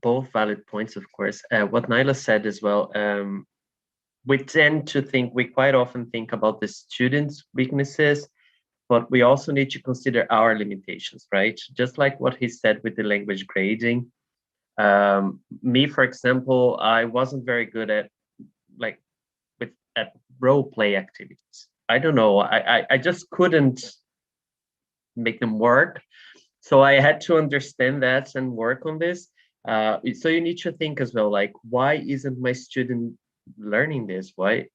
both valid points, of course. What Naila said as well. We tend to think, we quite often think about the students' weaknesses, but we also need to consider our limitations, right? Just like what he said with the language grading. Me, for example, I wasn't very good at like at role play activities. I don't know. I just couldn't make them work. So I had to understand that and work on this. So you need to think as well, like, why isn't my student learning this? Why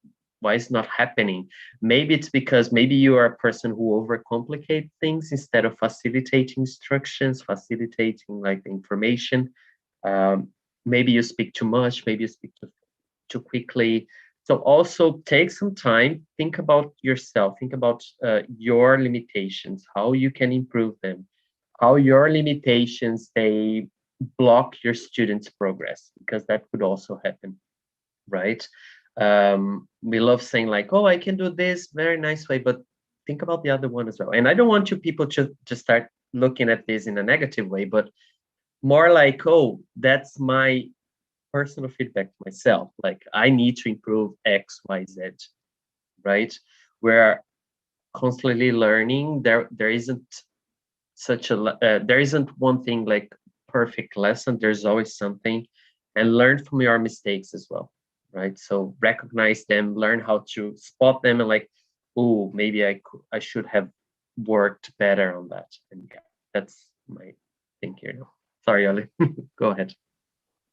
is not happening? Maybe it's because maybe you are a person who overcomplicate things instead of facilitating instructions, facilitating like the information. Maybe you speak too much, maybe you speak too quickly. So also take some time, think about yourself, think about your limitations, how you can improve them, how your limitations, they block your students' progress, because that could also happen, right? We love saying like, oh, I can do this very nice way, but think about the other one as well. And I don't want you people to start looking at this in a negative way, but more like, oh, that's my personal feedback to myself. Like, I need to improve X, Y, Z, right? We're constantly learning. There isn't such a there isn't one thing like perfect lesson. There's always something, and learn from your mistakes as well, right? So recognize them, learn how to spot them, and like, oh, maybe I should have worked better on that. And yeah, that's my thing here now. Sorry, Ali. Go ahead.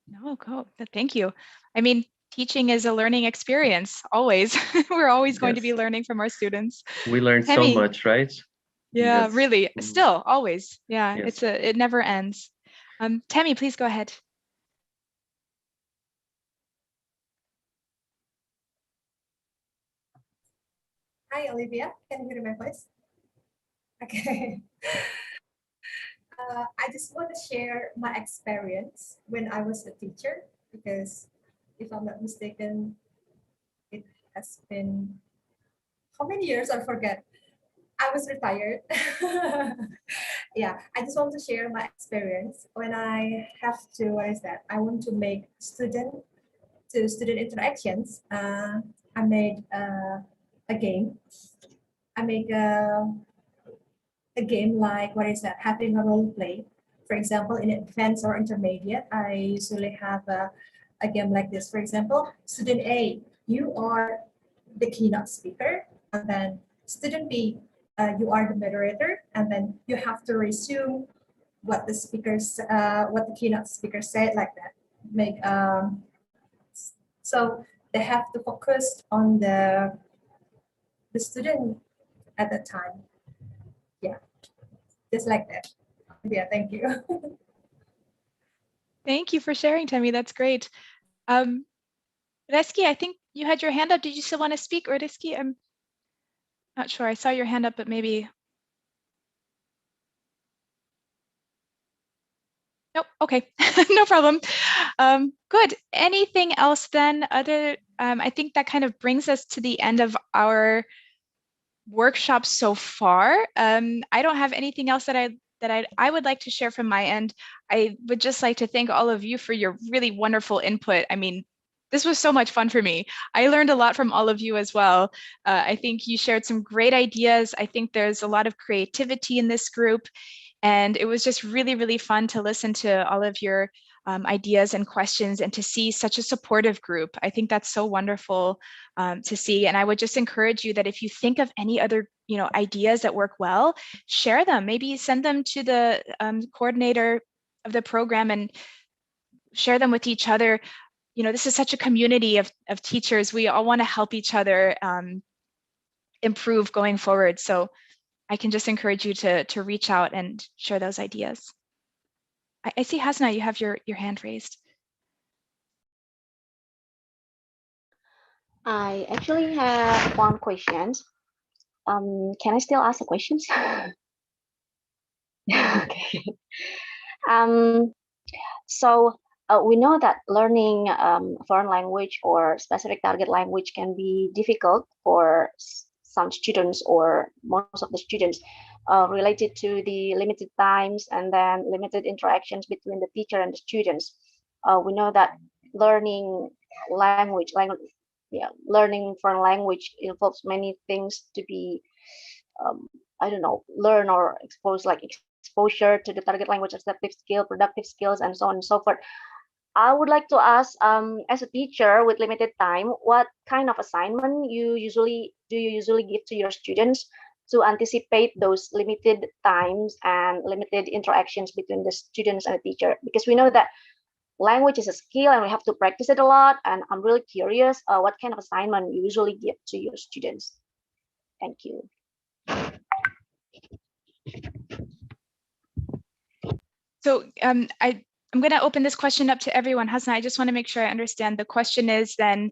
No, go. Thank you. I mean, teaching is a learning experience, always. We're always going to be Yes. learning from our students. We learn so Hemi, much, right? yeah, Yes. really. Still, always. Yeah, Yes. it never ends. Tammy, please go ahead. Hi, Olivia. Can you hear my voice? Okay. I just want to share my experience when I was a teacher, because if I'm not mistaken, it has been how many years? I forget. I was retired. Yeah, I just want to share my experience when I have to, what is that? I want to make student interactions. I made a game. I make a game like, what is that, having a role play. For example, in advanced or intermediate, I usually have a game like this. For example, student A, you are the keynote speaker, and then student B, you are the moderator, and then you have to resume what the speakers, what the keynote speaker said, like that. Make so they have to focus on the student at the time. Yeah, just like that. Yeah, thank you. Thank you for sharing, Tammy. That's great. Reski, I think you had your hand up. Did you still want to speak, or Reski? I'm not sure. I saw your hand up, but maybe. Nope. Okay, no problem. Good. Anything else then? I think that kind of brings us to the end of our workshop so far. I don't have anything else that I would like to share from my end. I would just like to thank all of you for your really wonderful input. I mean, this was so much fun for me. I learned a lot from all of you as well. I think you shared some great ideas. I think there's a lot of creativity in this group. And it was just really, really fun to listen to all of your ideas and questions, and to see such a supportive group. I think that's so wonderful to see. And I would just encourage you that if you think of any other ideas that work well, share them. Maybe send them to the coordinator of the program and share them with each other. This is such a community of teachers. We all want to help each other improve going forward. So I can just encourage you to reach out and share those ideas. I see, Hasna, you have your hand raised. I actually have one question. Can I still ask the questions? Okay. Um, so we know that learning foreign language or specific target language can be difficult for some students or most of the students related to the limited times and then limited interactions between the teacher and the students. We know that learning learning foreign language involves many things to be I don't know, learn or expose, like exposure to the target language, acceptive skill, productive skills, and so on and so forth. I would like to ask, as a teacher with limited time, what kind of assignment you usually give to your students to anticipate those limited times and limited interactions between the students and the teacher? Because we know that language is a skill and we have to practice it a lot. And I'm really curious, what kind of assignment you usually give to your students? Thank you. So I'm going to open this question up to everyone. Hassan, I just want to make sure I understand. The question is then,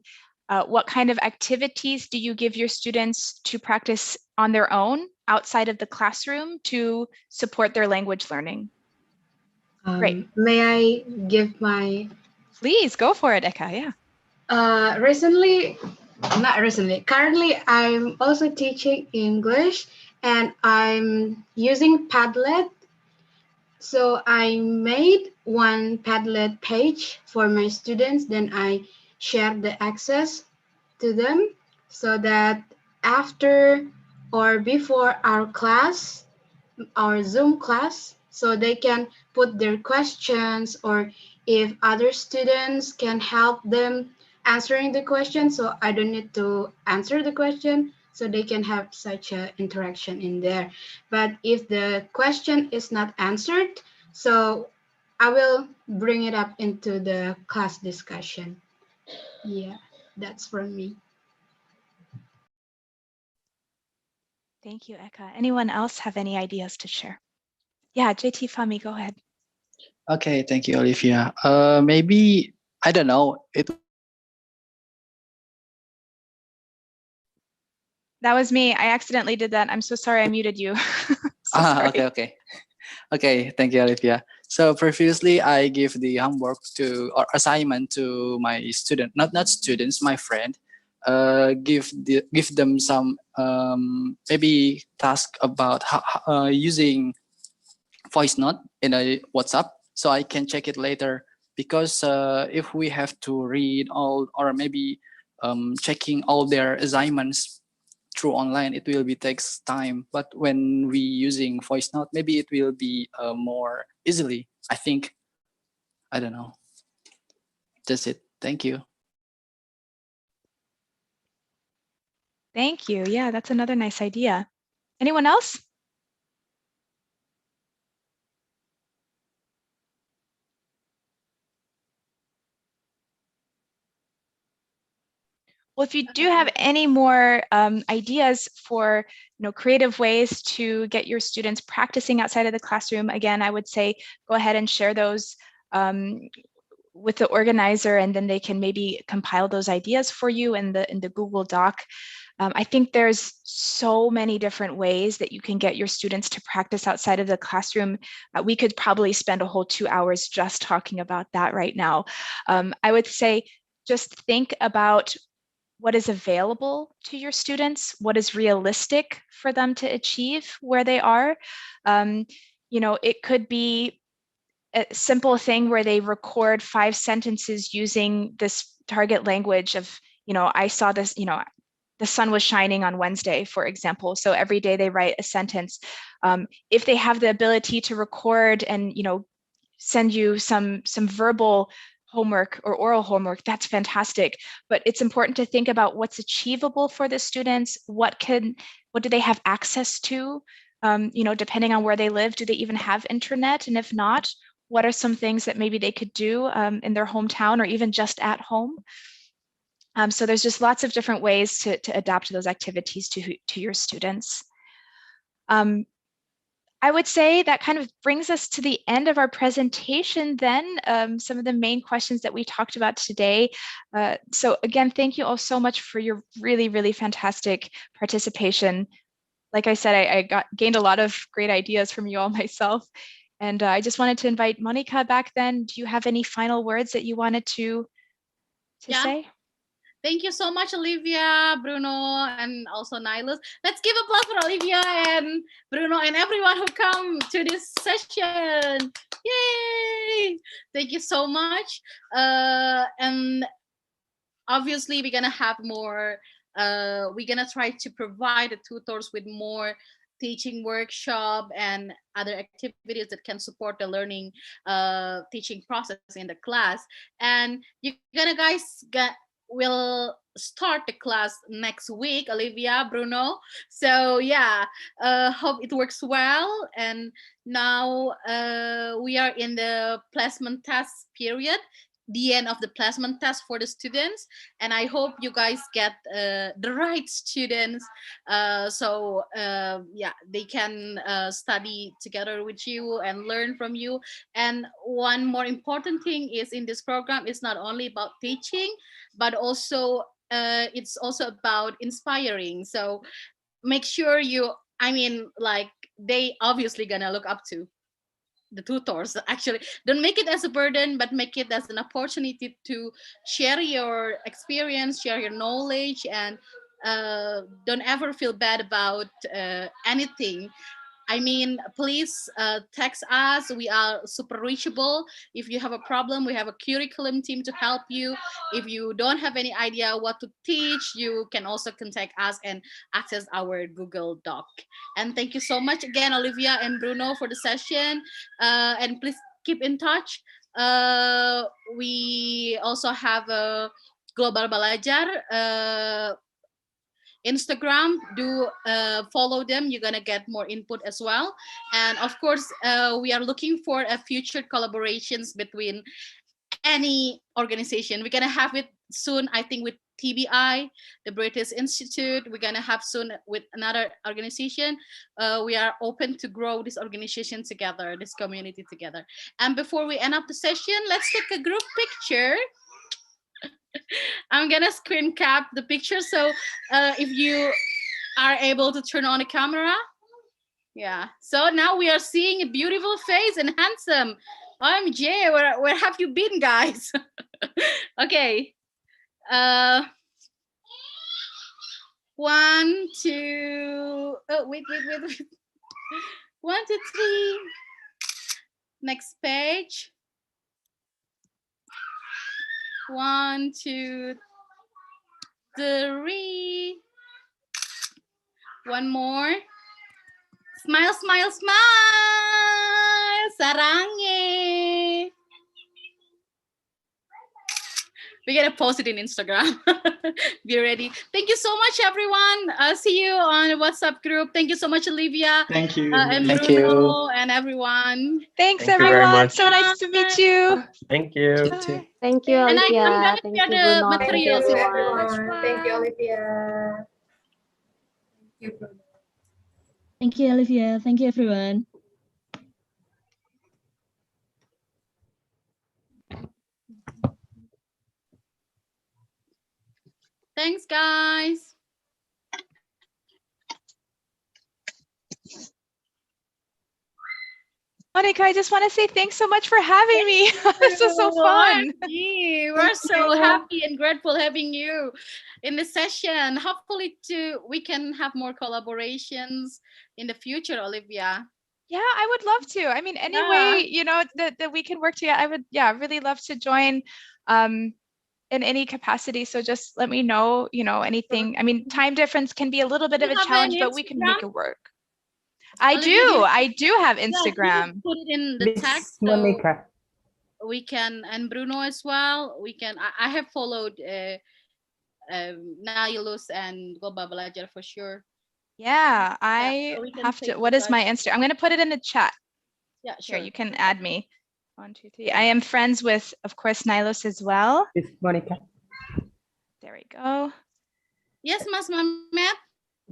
what kind of activities do you give your students to practice on their own outside of the classroom to support their language learning? Great. May I give my... Please, go for it, Eka, yeah. Currently, I'm also teaching English and I'm using Padlet. So I made one Padlet page for my students, then I share the access to them so that after or before our class, our Zoom class, so they can put their questions, or if other students can help them answering the question, so I don't need to answer the question, so they can have such an interaction in there. But if the question is not answered, so I will bring it up into the class discussion. Yeah, that's from me. Thank you, Eka. Anyone else have any ideas to share? Yeah, JT Fami, go ahead. Okay, thank you, Olivia. Maybe, I don't know. That was me. I accidentally did that. I'm so sorry I muted you. Okay, thank you, Olivia. So previously, I give the homework or assignment to my student, not students, my friend. Give them some maybe task about using voice note in a WhatsApp, so I can check it later. Because if we have to read all, or maybe checking all their assignments through online, it will be takes time. But when we using voice note, maybe it will be more easily, I think. I don't know. That's it. Thank you. Thank you. Yeah, that's another nice idea. Anyone else? Well, if you do have any more ideas for creative ways to get your students practicing outside of the classroom, again, I would say go ahead and share those with the organizer, and then they can maybe compile those ideas for you in the Google Doc. I think there's so many different ways that you can get your students to practice outside of the classroom. We could probably spend a whole 2 hours just talking about that right now. I would say just think about what is available to your students, what is realistic for them to achieve where they are. It could be a simple thing where they record 5 sentences using this target language of, I saw this, the sun was shining on Wednesday, for example. So every day they write a sentence. If they have the ability to record and, send you some verbal homework or oral homework, that's fantastic. But it's important to think about what's achievable for the students. What do they have access to? Depending on where they live, do they even have internet? And if not, what are some things that maybe they could do in their hometown or even just at home? So there's just lots of different ways to adapt those activities to your students. I would say that kind of brings us to the end of our presentation then, some of the main questions that we talked about today. So again, thank you all so much for your really, really fantastic participation. Like I said, I gained a lot of great ideas from you all myself. And I just wanted to invite Monica back then. Do you have any final words that you wanted to say? Thank you so much, Olivia, Bruno, and also Nilus. Let's give applause for Olivia and Bruno and everyone who come to this session. Yay! Thank you so much. And obviously, we're gonna have more. We're gonna try to provide the tutors with more teaching workshop and other activities that can support the learning teaching process in the class. And you're gonna guys will start the class next week, Olivia, Bruno. So yeah, hope it works well. And now we are in the placement test period, the end of the placement test for the students, and I hope you guys get the right students, yeah, they can study together with you and learn from you. And one more important thing is, in this program, it's not only about teaching, but also it's also about inspiring. So make sure you, I mean, like, they obviously gonna look up to the tutors. Actually, don't make it as a burden, but make it as an opportunity to share your experience, share your knowledge, and don't ever feel bad about anything. I mean, please text us. We are super reachable. If you have a problem, we have a curriculum team to help you. If you don't have any idea what to teach, you can also contact us and access our Google Doc. And thank you so much again, Olivia and Bruno, for the session. And please keep in touch. We also have a Global Balajar Instagram. Do follow them. You're gonna get more input as well. And of course, we are looking for a future collaborations between any organization. We're gonna have it soon, I think, with TBI, the British Institute. We're gonna have soon with another organization. We are open to grow this organization together, this community together. And before we end up the session, let's take a group picture. I'm gonna screen cap the picture, so if you are able to turn on the camera. Yeah, so now we are seeing a beautiful face and handsome. OMG, where have you been, guys? Okay. 1, 2, oh, wait. 1, 2, 3. Next page. 1, 2, 3. One more. Smile, smile, smile. Sarangi. We're gonna post it in Instagram. Be ready. Thank you so much, everyone. See you on the WhatsApp group. Thank you so much, Olivia. Thank you. And Thank Bruno you. and everyone. Thanks, Thank you very everyone. much. So nice to meet you. Thank you. Thank you, And I'm Olivia. gonna Thank share you, the Bruno. Thank you, materials. everyone. Thank you, Olivia. Thank you, Bruno. Thank you, Olivia. Thank you, everyone. Thanks, guys. Monica, I just want to say thanks so much for having me. This was so fun. We're so happy and grateful having you in the session. Hopefully, we can have more collaborations in the future, Olivia. Yeah, I would love to. I mean, any way, you know, that we can work together, I would, yeah, really love to join in any capacity. So just let me know, you know, anything. I mean, time difference can be a little bit of a challenge, but we can make it work. Olivia, I do have yeah, Instagram. put it in the text. So Monica. we can, and Bruno as well. We can. I have followed Nailus and Global Belajar for sure. Yeah, so I we can have take to. What you is my guys- Insta? I'm going to put it in the chat. Yeah, Here, sure. you can add me. 1, 2, 3. I am friends with, of course, Nilos as well. It's Monica. There we go. Yes, Mas Mamet.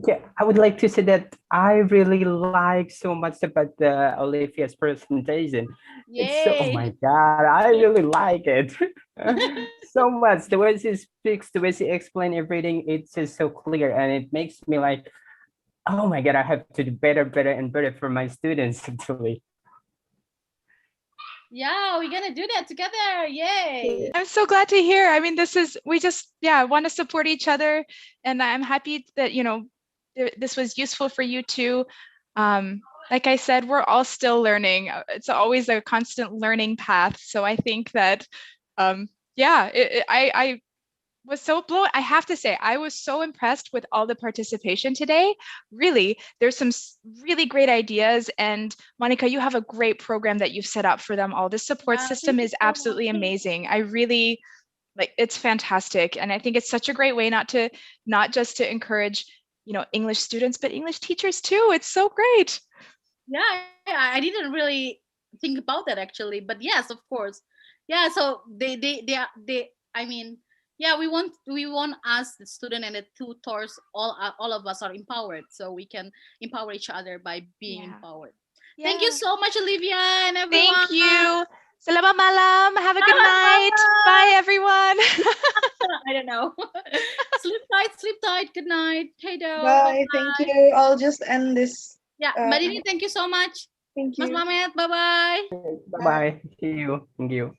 Yeah, I would like to say that I really like so much about the Olivia's presentation. It's so, oh my God, I really like it so much. The way she speaks, the way she explains everything, it's just so clear, and it makes me like, oh my God, I have to do better and better for my students actually. Yeah, we're gonna do that together. Yay! I'm so glad to hear. I mean, we just, want to support each other. And I'm happy that, this was useful for you too. Like I said, we're all still learning. It's always a constant learning path. So I think that, I was so blown. I have to say, I was so impressed with all the participation today. Really, there's some really great ideas. And Monica, you have a great program that you've set up for them all. The support system is absolutely amazing. I really it's fantastic. And I think it's such a great way not just to encourage, English students, but English teachers too. It's so great. Yeah, I didn't really think about that actually, but yes, of course. Yeah, so I mean, yeah, we want us, the student and the tutors, all of us are empowered, so we can empower each other by being empowered. Thank you so much, Olivia and everyone. Thank you. Selamat malam. Have a good night. Bye, everyone. I don't know. Sleep tight. Good night. Hey, do. Bye. Thank you. I'll just end this. Yeah, Mbak Dini, thank you so much. Thank Mas you. Mamet, bye-bye. Bye bye. See you. Thank you.